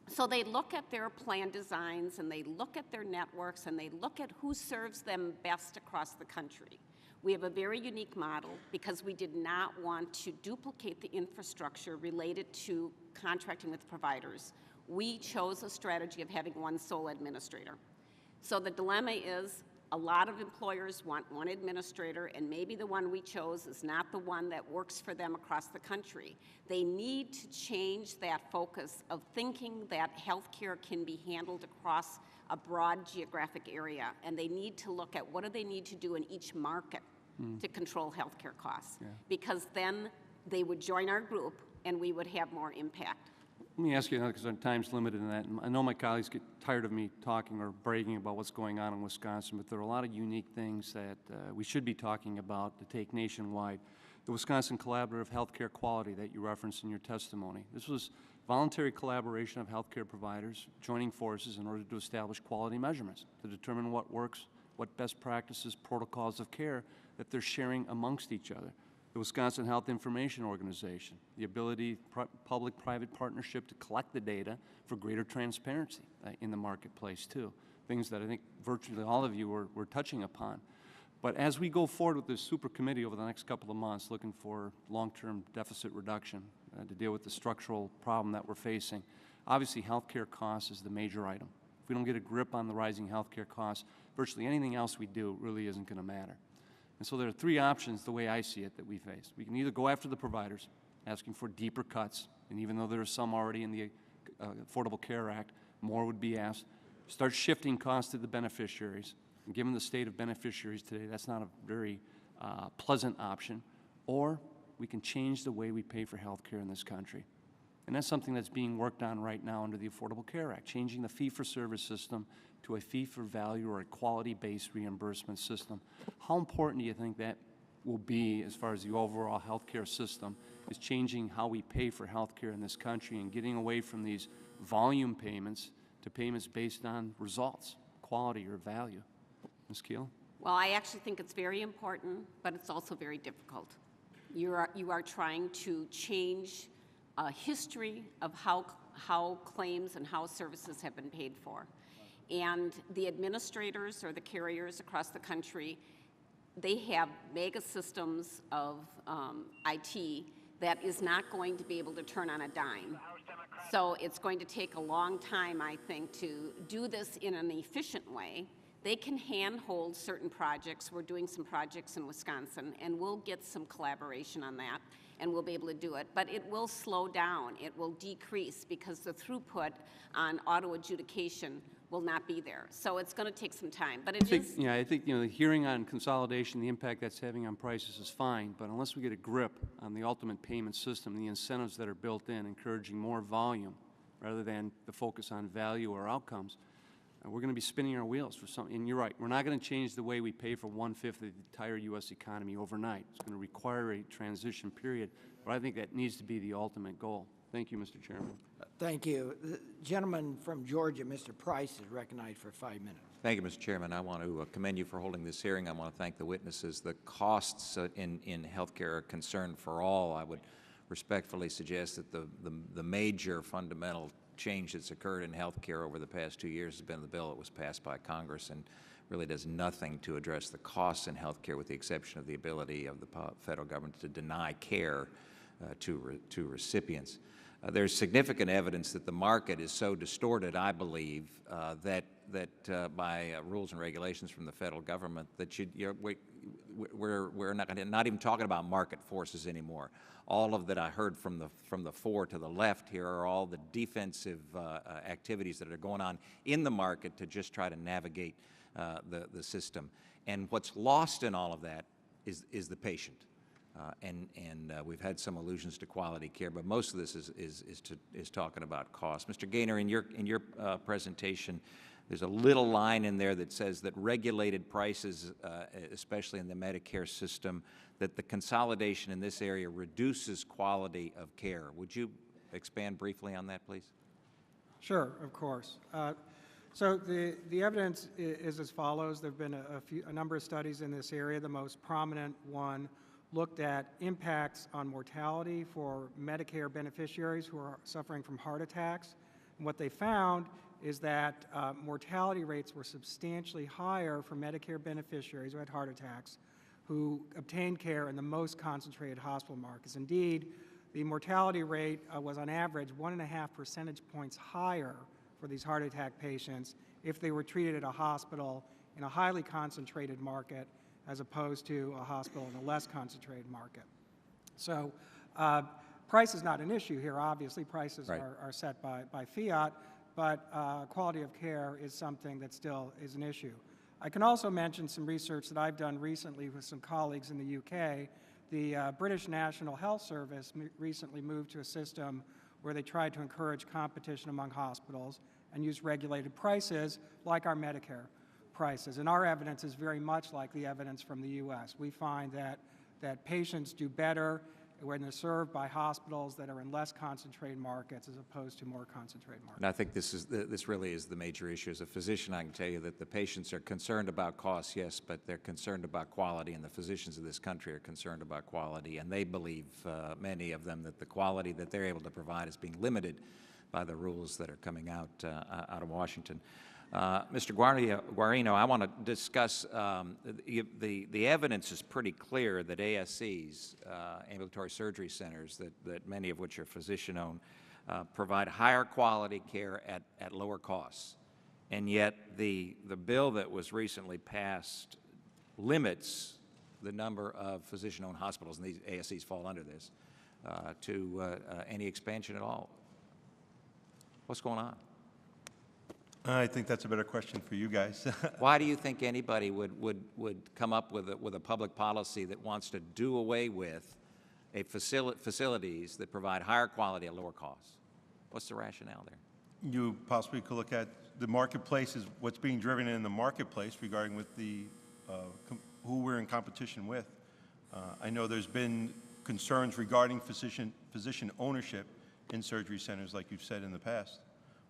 So they look at their plan designs, and they look at their networks, and they look at who serves them best across the country. We have a very unique model because we did not want to duplicate the infrastructure related to contracting with providers. We chose a strategy of having one sole administrator. So the dilemma is a lot of employers want one administrator, and maybe the one we chose is not the one that works for them across the country. They need to change that focus of thinking that healthcare can be handled across a broad geographic area, and they need to look at what do they need to do in each market to control healthcare costs, because then they would join our group and we would have more impact. Let me ask you another, because our time's limited in that. And I know my colleagues get tired of me talking or bragging about what's going on in Wisconsin, but there are a lot of unique things that we should be talking about to take nationwide. The Wisconsin Collaborative Healthcare Quality that you referenced in your testimony. This was voluntary collaboration of healthcare providers joining forces in order to establish quality measurements to determine what works, what best practices, protocols of care that they're sharing amongst each other. The Wisconsin Health Information Organization, the ability, public-private partnership to collect the data for greater transparency in the marketplace too. Things that I think virtually all of you were touching upon. But as we go forward with this super committee over the next couple of months, looking for long-term deficit reduction to deal with the structural problem that we're facing, obviously healthcare costs is the major item. If we don't get a grip on the rising healthcare costs, virtually anything else we do really isn't going to matter. And so there are three options, the way I see it, that we face. We can either go after the providers, asking for deeper cuts, and even though there are some already in the Affordable Care Act, more would be asked. Start shifting costs to the beneficiaries. And given the state of beneficiaries today, that's not a very pleasant option. Or we can change the way we pay for health care in this country. And that's something that's being worked on right now under the Affordable Care Act, changing the fee-for-service system to a fee-for-value or a quality-based reimbursement system. How important do you think that will be as far as the overall health care system is changing how we pay for health care in this country and getting away from these volume payments to payments based on results, quality, or value? Ms. Keel? Well, I actually think it's very important, but it's also very difficult. You are trying to change a history of how claims and how services have been paid for. And the administrators or the carriers across the country, they have mega systems of IT that is not going to be able to turn on a dime. So it's going to take a long time, I think, to do this in an efficient way. They can handhold certain projects. We're doing some projects in Wisconsin, and we'll get some collaboration on that, and we'll be able to do it. But it will slow down. It will decrease because the throughput on auto adjudication will not be there. So it's going to take some time. But it is. Yeah, I think the hearing on consolidation, the impact that's having on prices is fine, but unless we get a grip on the ultimate payment system, the incentives that are built in, encouraging more volume rather than the focus on value or outcomes, we're going to be spinning our wheels for something. And you're right, we're not going to change the way we pay for 1/5 of the entire U.S. economy overnight. It's going to require a transition period, but I think that needs to be the ultimate goal. Thank you, Mr. Chairman. Thank you. The gentleman from Georgia, Mr. Price, is recognized for 5 minutes. Thank you, Mr. Chairman. I want to commend you for holding this hearing. I want to thank the witnesses. The costs in healthcare are a concern for all. I would respectfully suggest that the major fundamental change that's occurred in healthcare over the past 2 years has been the bill that was passed by Congress and really does nothing to address the costs in healthcare with the exception of the ability of the federal government to deny care to recipients. There's significant evidence that the market is so distorted, I believe, that by rules and regulations from the federal government that we're not even talking about market forces anymore. All of that I heard from the four to the left here are all the defensive activities that are going on in the market to just try to navigate the system. And what's lost in all of that is the patient. We've had some allusions to quality care, but most of this is talking about cost. Mr. Gaynor, in your presentation, there's a little line in there that says that regulated prices, especially in the Medicare system, that the consolidation in this area reduces quality of care. Would you expand briefly on that, please? Sure, of course. So the evidence is as follows. There have been a number of studies in this area. The most prominent one looked at impacts on mortality for Medicare beneficiaries who are suffering from heart attacks. And what they found is that mortality rates were substantially higher for Medicare beneficiaries who had heart attacks who obtained care in the most concentrated hospital markets. Indeed, the mortality rate was on average 1.5 percentage points higher for these heart attack patients if they were treated at a hospital in a highly concentrated market as opposed to a hospital in a less concentrated market. So price is not an issue here. Obviously, prices right. are set by fiat, but quality of care is something that still is an issue. I can also mention some research that I've done recently with some colleagues in the UK. The British National Health Service recently moved to a system where they tried to encourage competition among hospitals and use regulated prices like our Medicare prices. And our evidence is very much like the evidence from the U.S. We find that patients do better when they're served by hospitals that are in less concentrated markets as opposed to more concentrated markets. And I think this really is the major issue. As a physician, I can tell you that the patients are concerned about costs, yes, but they're concerned about quality, and the physicians of this country are concerned about quality, and they believe, many of them, that the quality that they're able to provide is being limited by the rules that are coming out of Washington. Mr. Guarino, I want to discuss the evidence is pretty clear that ASCs, ambulatory surgery centers, that many of which are physician-owned, provide higher quality care at lower costs. And yet the bill that was recently passed limits the number of physician-owned hospitals, and these ASCs fall under this, to any expansion at all. What's going on? I think that's a better question for you guys. Why do you think anybody would come up with a public policy that wants to do away with facilities that provide higher quality at lower costs? What's the rationale there? You possibly could look at the marketplace, is what's being driven in the marketplace regarding with the who we're in competition with. I know there's been concerns regarding physician ownership in surgery centers, like you've said in the past.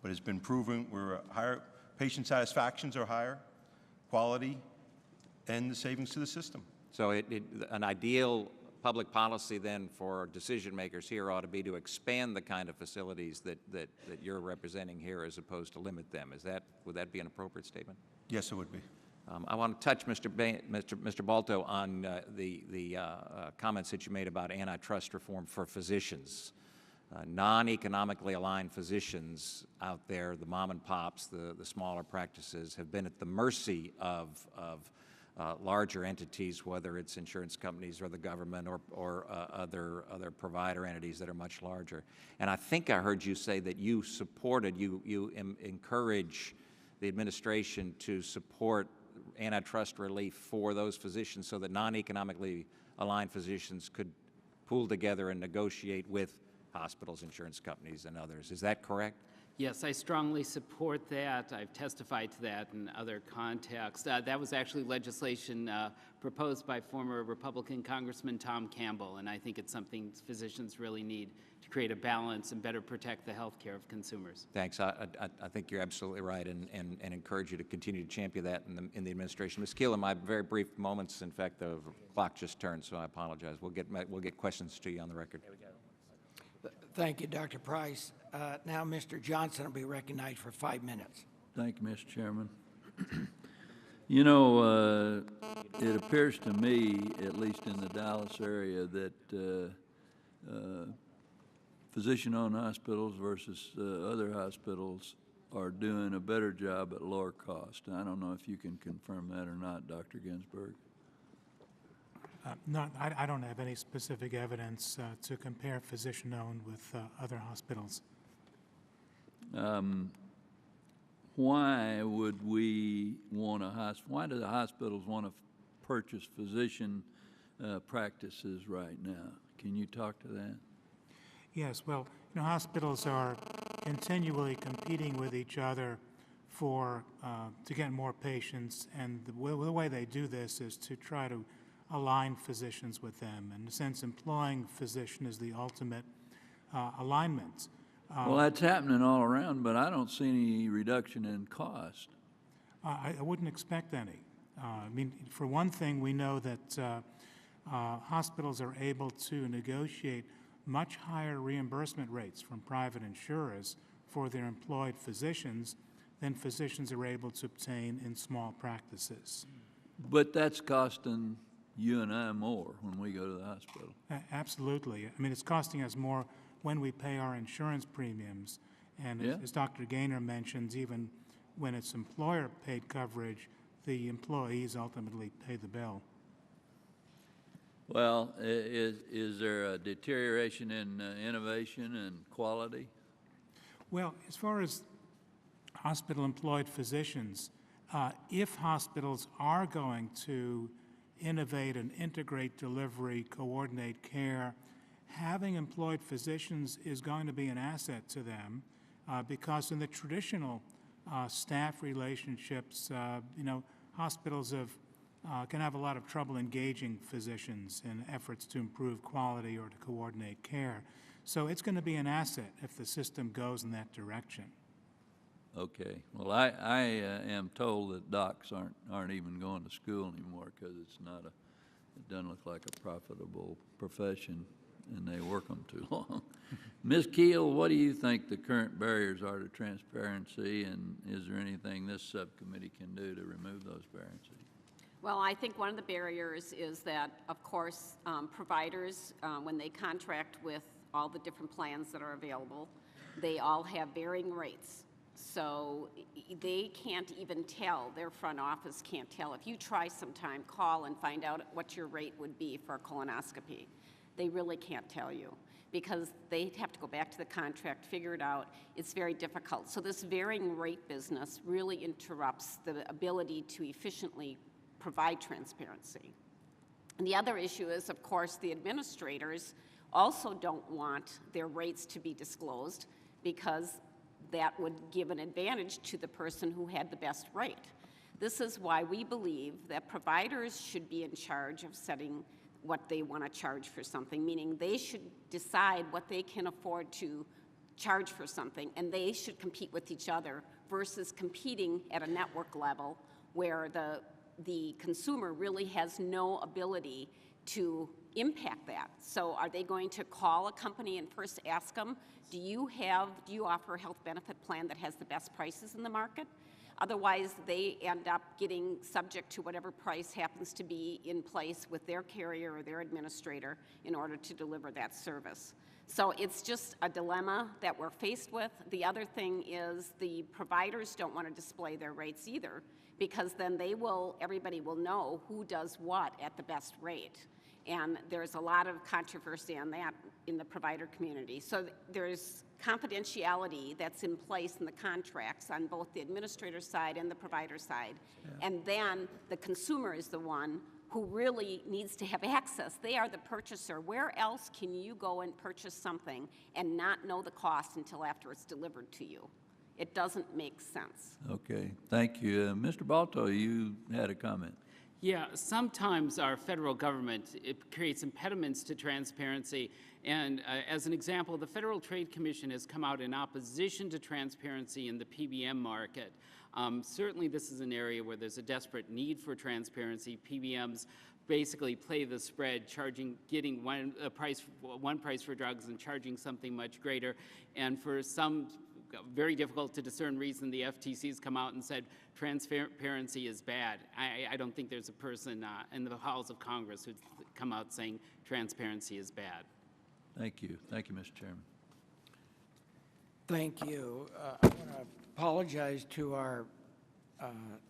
But it's been proven we're higher, patient satisfactions are higher, quality, and the savings to the system. So an ideal public policy then for decision makers here ought to be to expand the kind of facilities that you're representing here as opposed to limit them. Would that be an appropriate statement? Yes, it would be. I want to touch, Mr. Balto, on the comments that you made about antitrust reform for physicians. Non-economically aligned physicians out there, the mom and pops, the smaller practices, have been at the mercy of larger entities, whether it's insurance companies or the government or other provider entities that are much larger. And I think I heard you say that you encourage the administration to support antitrust relief for those physicians so that non-economically aligned physicians could pool together and negotiate with hospitals, insurance companies, and others. Is that correct? Yes, I strongly support that. I've testified to that in other contexts. That was actually legislation proposed by former Republican Congressman Tom Campbell, and I think it's something physicians really need to create a balance and better protect the health care of consumers. Thanks. I think you're absolutely right, and encourage you to continue to champion that in the administration. Ms. Keel, in my very brief moments, in fact, the clock just turned, so I apologize. We'll get questions to you on the record. Thank you, Dr. Price. Now, Mr. Johnson will be recognized for 5 minutes. Thank you, Mr. Chairman. You know, it appears to me, at least in the Dallas area, that physician-owned hospitals versus other hospitals are doing a better job at lower cost. I don't know if you can confirm that or not, Dr. Ginsburg. I don't have any specific evidence to compare physician-owned with other hospitals. Why would we want why do the hospitals want to purchase physician practices right now? Can you talk to that? Yes, well, you know, hospitals are continually competing with each other to get more patients, and the way they do this is to try to align physicians with them. In a sense, employing physician is the ultimate alignment. Well, that's happening all around, but I don't see any reduction in cost. I wouldn't expect any. I mean, for one thing, we know that hospitals are able to negotiate much higher reimbursement rates from private insurers for their employed physicians than physicians are able to obtain in small practices. But that's costing you and I more when we go to the hospital. Absolutely. I mean, it's costing us more when we pay our insurance premiums. And Yeah. as Dr. Gaynor mentions, even when it's employer-paid coverage, the employees ultimately pay the bill. Well, is there a deterioration in innovation and quality? Well, as far as hospital-employed physicians, if hospitals are going to innovate and integrate delivery, coordinate care, having employed physicians is going to be an asset to them because in the traditional staff relationships, you know, hospitals have can have a lot of trouble engaging physicians in efforts to improve quality or to coordinate care. So it's going to be an asset if the system goes in that direction. Okay. Well, I am told that docs aren't even going to school anymore because it doesn't look like a profitable profession, and they work them too long. Ms. Keel, what do you think the current barriers are to transparency, and is there anything this subcommittee can do to remove those barriers? Well, I think one of the barriers is that, of course, providers, when they contract with all the different plans that are available, they all have varying rates. So they can't even tell, their front office can't tell. If you try sometime, call and find out what your rate would be for a colonoscopy. They really can't tell you because they have to go back to the contract, figure it out. It's very difficult. So this varying rate business really interrupts the ability to efficiently provide transparency. And the other issue is, of course, the administrators also don't want their rates to be disclosed because that would give an advantage to the person who had the best rate. This is why we believe that providers should be in charge of setting what they want to charge for something, meaning they should decide what they can afford to charge for something, and they should compete with each other versus competing at a network level where the consumer really has no ability to impact that. So are they going to call a company and first ask them, do you offer a health benefit plan that has the best prices in the market? Otherwise, they end up getting subject to whatever price happens to be in place with their carrier or their administrator in order to deliver that service. So it's just a dilemma that we're faced with. The other thing is the providers don't want to display their rates either, because then everybody will know who does what at the best rate. And there's a lot of controversy on that in the provider community. So there's confidentiality that's in place in the contracts on both the administrator side and the provider side. Yeah. And then the consumer is the one who really needs to have access. They are the purchaser. Where else can you go and purchase something and not know the cost until after it's delivered to you? It doesn't make sense. Okay, thank you. Mr. Balto, you had a comment. Yeah, sometimes our federal government, it creates impediments to transparency. And as an example, the Federal Trade Commission has come out in opposition to transparency in the PBM market. Certainly this is an area where there's a desperate need for transparency. PBMs basically play the spread, getting one price for drugs and charging something much greater. And for some very difficult to discern reason, the FTC's come out and said transparency is bad. I don't think there's a person in the halls of Congress who'd come out saying transparency is bad. Thank you. Thank you, Mr. Chairman. Thank you. I want to apologize to our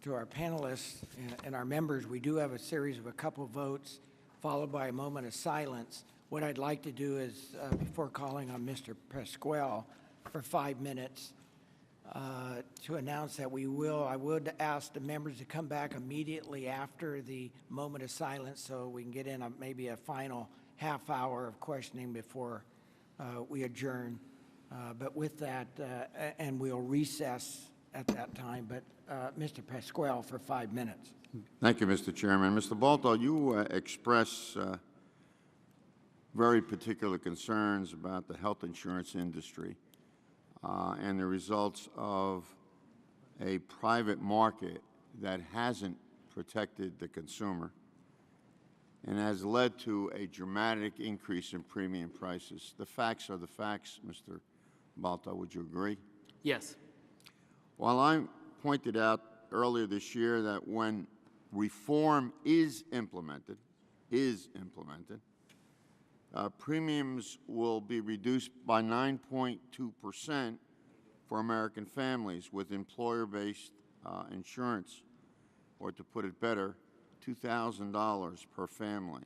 panelists and our members. We do have a series of a couple of votes followed by a moment of silence. What I'd like to do is, before calling on Mr. Pasquale for 5 minutes, to announce that I would ask the members to come back immediately after the moment of silence so we can get in maybe a final half hour of questioning before we adjourn. But with that, and we'll recess at that time, but Mr. Pasquale for 5 minutes. Thank you, Mr. Chairman. Mr. Balto, you express very particular concerns about the health insurance industry and the results of a private market that hasn't protected the consumer and has led to a dramatic increase in premium prices. The facts are the facts, Mr. Balto. Would you agree? Yes. While I pointed out earlier this year that when reform is implemented, premiums will be reduced by 9.2% for American families with employer-based insurance, or to put it better, $2,000 per family.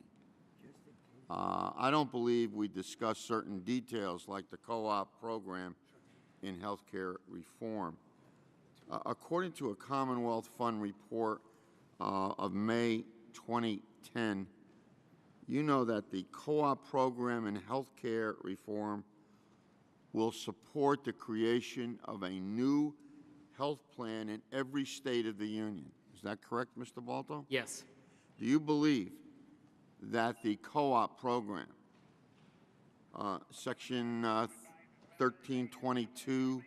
I don't believe we discussed certain details like the co-op program in healthcare reform. According to a Commonwealth Fund report of May 2010, you know that the co-op program in healthcare reform will support the creation of a new health plan in every state of the union. Is that correct, Mr. Balto? Yes. do you believe that the co-op program, Section 1322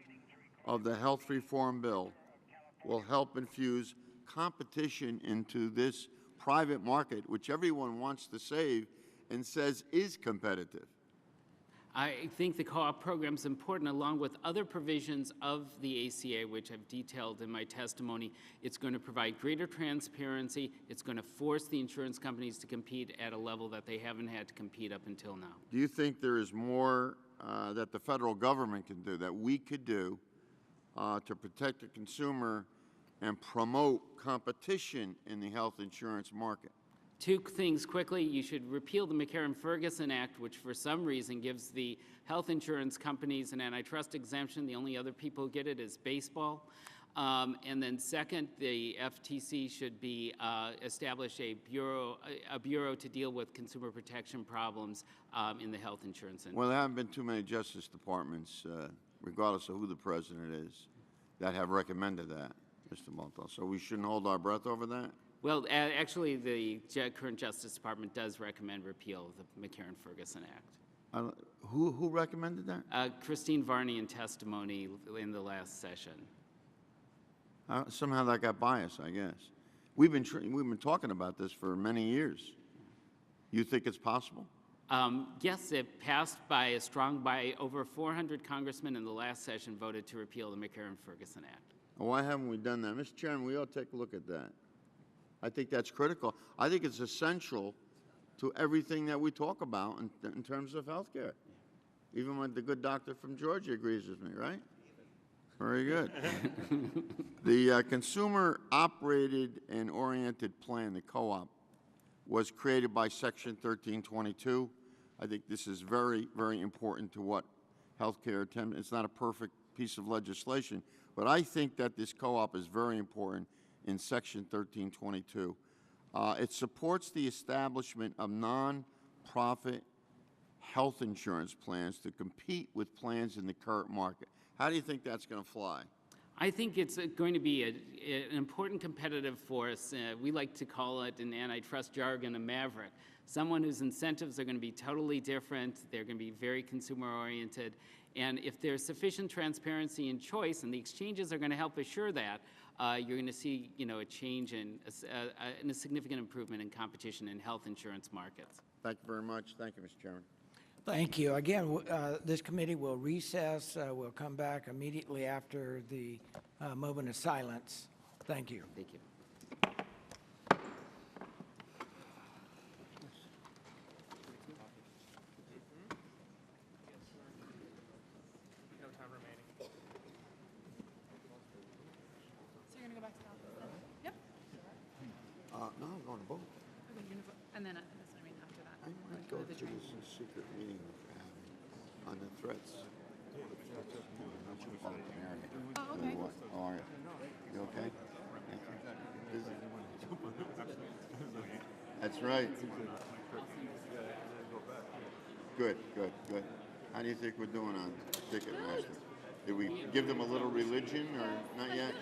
of the Health Reform Bill, will help infuse competition into this private market, which everyone wants to save and says is competitive? I think the co-op program is important, along with other provisions of the ACA, which I've detailed in my testimony. It's going to provide greater transparency. It's going to force the insurance companies to compete at a level that they haven't had to compete up until now. Do you think there is more that the federal government can do, that we could do, to protect the consumer and promote competition in the health insurance market? Two things quickly. You should repeal the McCarran-Ferguson Act, which for some reason gives the health insurance companies an antitrust exemption. The only other people who get it is baseball. And then second, the FTC should be establish a bureau to deal with consumer protection problems in the health insurance industry. Well, there haven't been too many Justice Departments, regardless of who the president is, that have recommended that, Mr. Malto. So we shouldn't hold our breath over that? Well, actually, the current Justice Department does recommend repeal of the McCarran-Ferguson Act. Who recommended that? Christine Varney in testimony in the last session. Somehow that got biased, I guess. We've been talking about this for many years. You think it's possible? Yes, it passed by over 400 congressmen in the last session voted to repeal the McCarran-Ferguson Act. Well, why haven't we done that? Mr. Chairman, we ought to take a look at that. I think that's critical. I think it's essential to everything that we talk about in terms of health care. Even when the good doctor from Georgia agrees with me, right? Very good. The consumer-operated and oriented plan, the co-op, was created by Section 1322. I think this is very, very important to what health care attempts. It's not a perfect piece of legislation, but I think that this co-op is very important in Section 1322. It supports the establishment of non-profit health insurance plans to compete with plans in the current market. How do you think that's going to fly? I think it's going to be an important competitive force. We like to call it, in antitrust jargon, a maverick. Someone whose incentives are going to be totally different. They're going to be very consumer-oriented. And if there's sufficient transparency and choice, and the exchanges are going to help assure that, you're going to see, a change and a significant improvement in competition in health insurance markets. Thank you very much. Thank you, Mr. Chairman. Thank you. Again, this committee will recess. We'll come back immediately after the moment of silence. Thank you. Thank you. No, I'm going to vote. And then, that's what I mean, after that. I might go to this secret meeting we're having on the threats. Oh, okay. How are you? You okay? Busy? That's right. Good, good, good. How do you think we're doing on Ticketmaster? Did we give them a little religion or not yet?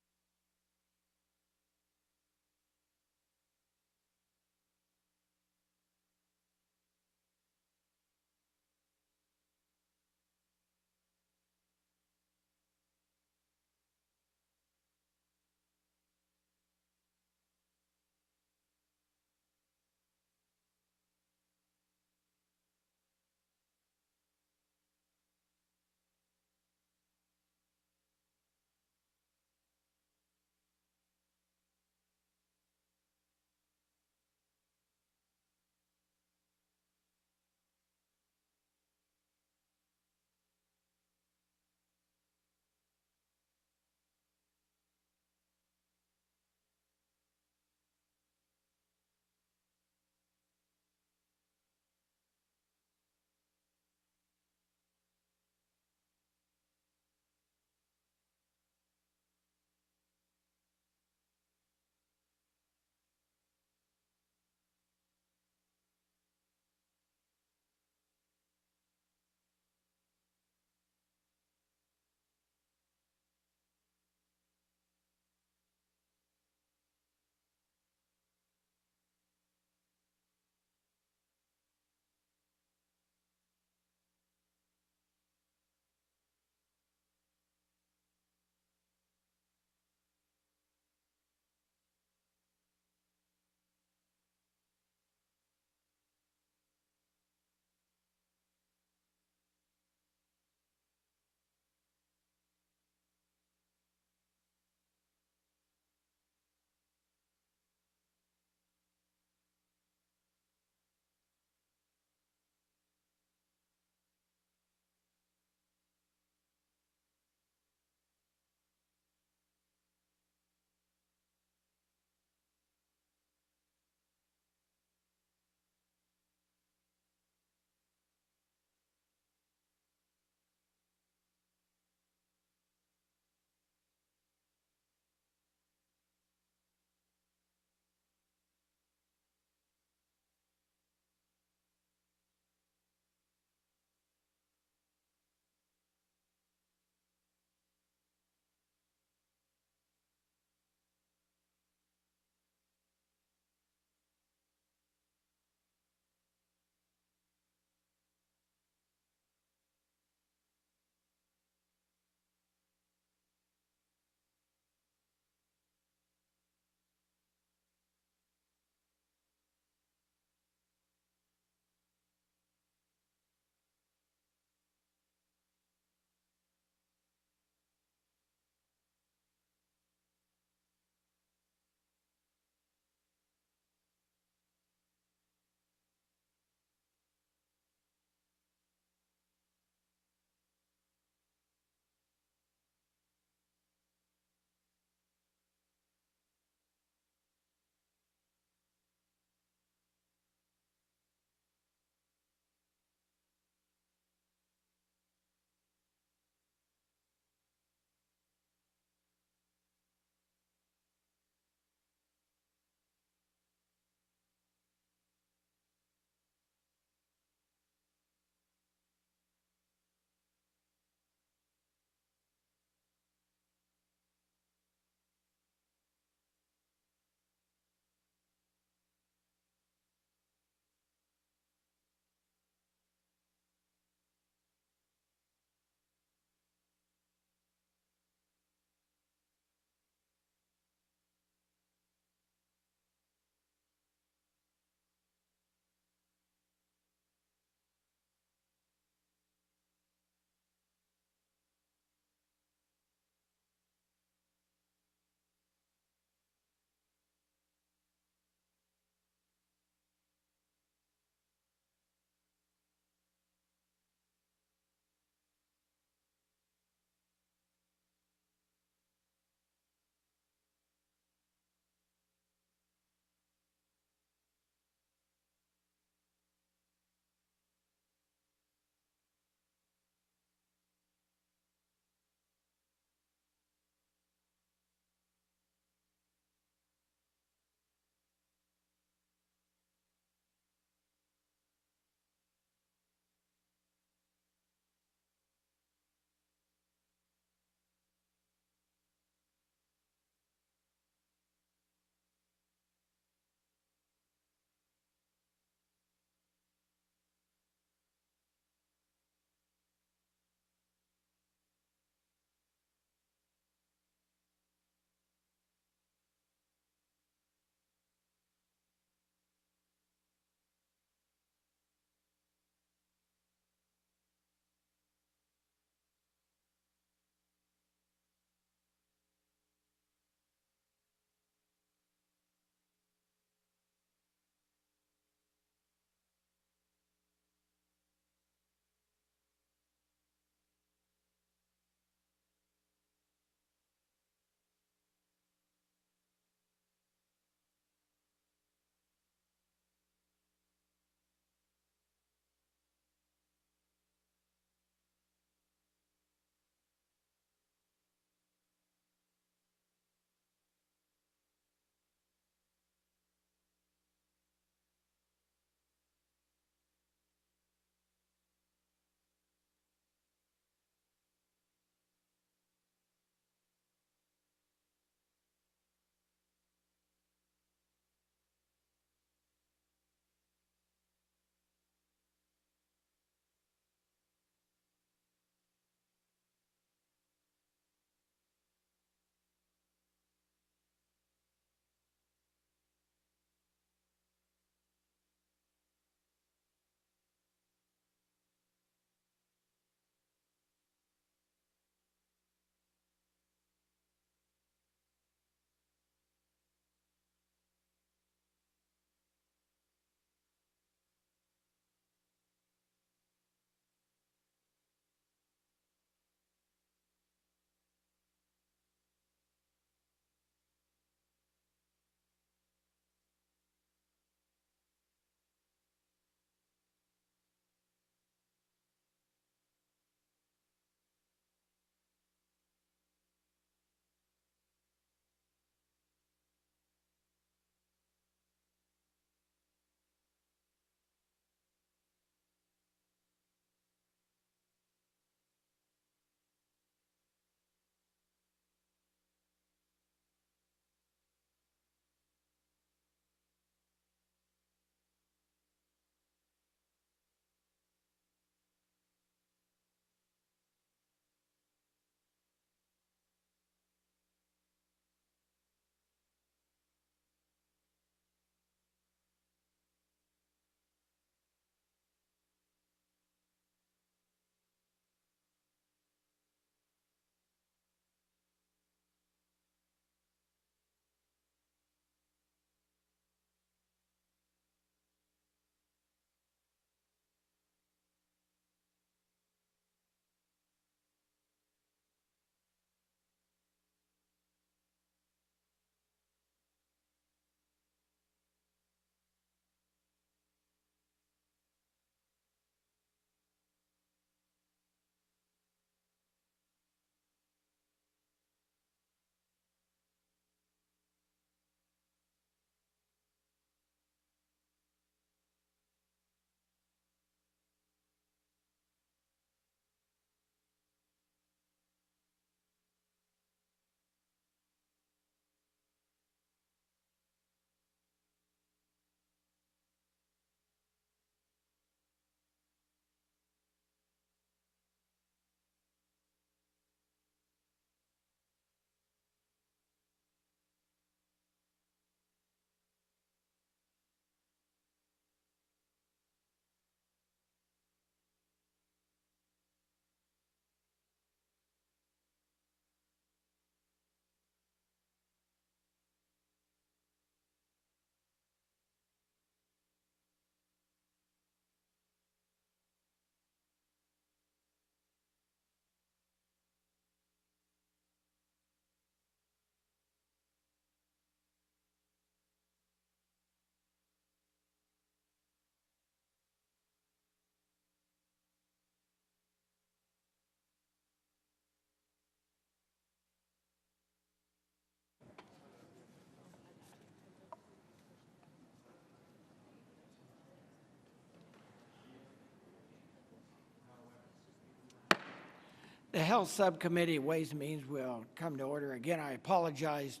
The Health Subcommittee Ways and Means will come to order. Again, I apologize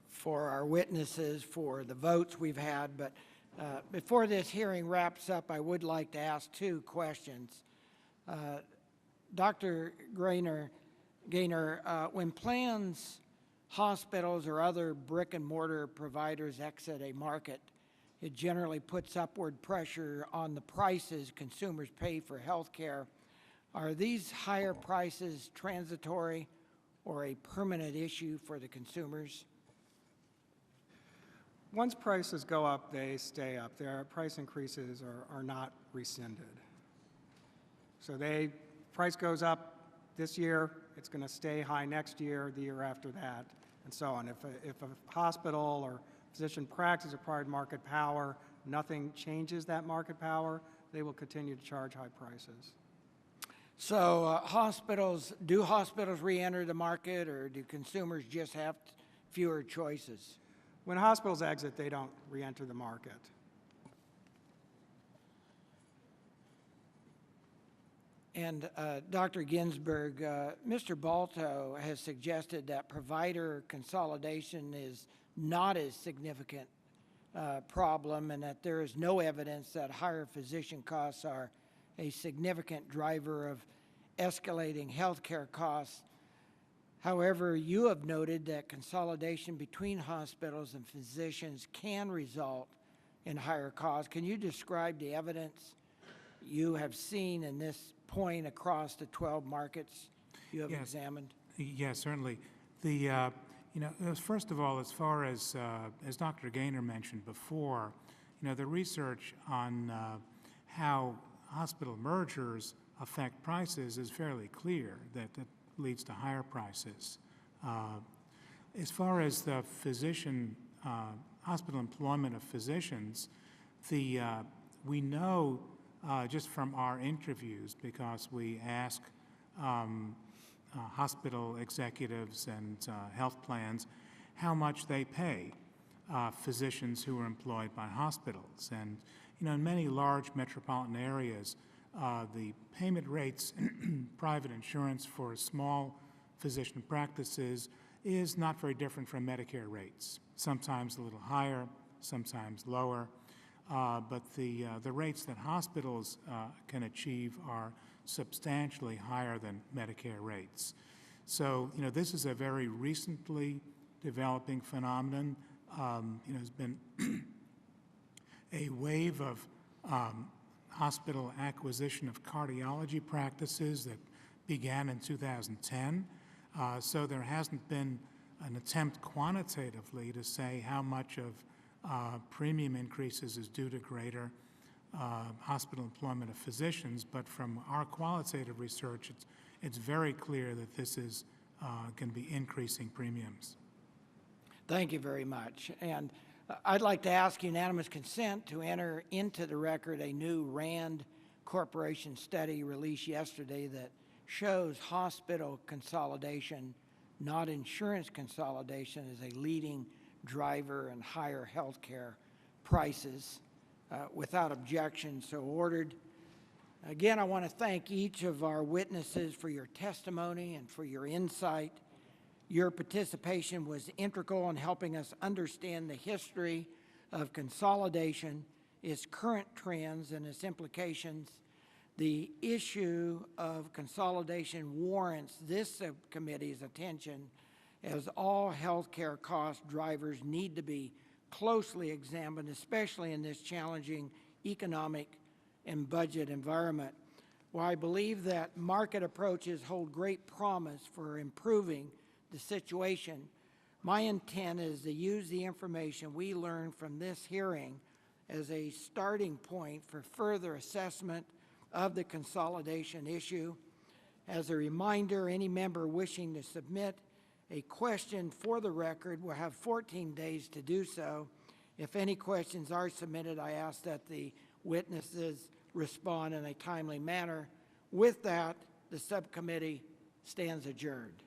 for our witnesses for the votes we've had, but before this hearing wraps up, I would like to ask two questions. Dr. Gaynor, when plans, hospitals, or other brick and mortar providers exit a market, it generally puts upward pressure on the prices consumers pay for health care. Are these higher prices transitory or a permanent issue for the consumers? Once prices go up, they stay up. Their price increases are not rescinded. So price goes up this year, it's going to stay high next year, the year after that, and so on. If a hospital or physician practice acquired market power, nothing changes that market power, they will continue to charge high prices. So do hospitals re-enter the market, or do consumers just have fewer choices? When hospitals exit, they don't re-enter the market. And Dr. Ginsburg, Mr. Balto has suggested that provider consolidation is not a significant problem, and that there is no evidence that higher physician costs are a significant driver of escalating healthcare costs. However, you have noted that consolidation between hospitals and physicians can result in higher costs. Can you describe the evidence you have seen in this point across the 12 markets you have examined? Yes, certainly. First of all, as far as Dr. Gaynor mentioned before, the research on how hospital mergers affect prices is fairly clear, that it leads to higher prices. As far as the hospital employment of physicians, we know just from our interviews, because we ask hospital executives and health plans how much they pay physicians who are employed by hospitals. And in many large metropolitan areas, the payment rates in private insurance for small physician practices is not very different from Medicare rates, sometimes a little higher, sometimes lower. But the rates that hospitals can achieve are substantially higher than Medicare rates. So, this is a very recently developing phenomenon. There's been a wave of hospital acquisition of cardiology practices that began in 2010. So there hasn't been an attempt quantitatively to say how much of premium increases is due to greater hospital employment of physicians, but from our qualitative research, it's very clear that this is going to be increasing premiums. Thank you very much. And I'd like to ask unanimous consent to enter into the record a new RAND Corporation study released yesterday that shows hospital consolidation, not insurance consolidation, as a leading driver in higher health care prices. Without objection, so ordered. Again, I want to thank each of our witnesses for your testimony and for your insight. Your participation was integral in helping us understand the history of consolidation, its current trends, and its implications. The issue of consolidation warrants this subcommittee's attention, as all healthcare cost drivers need to be closely examined, especially in this challenging economic and budget environment. While I believe that market approaches hold great promise for improving the situation, my intent is to use the information we learned from this hearing as a starting point for further assessment of the consolidation issue. As a reminder, any member wishing to submit a question for the record will have 14 days to do so. If any questions are submitted, I ask that the witnesses respond in a timely manner. With that, the subcommittee stands adjourned.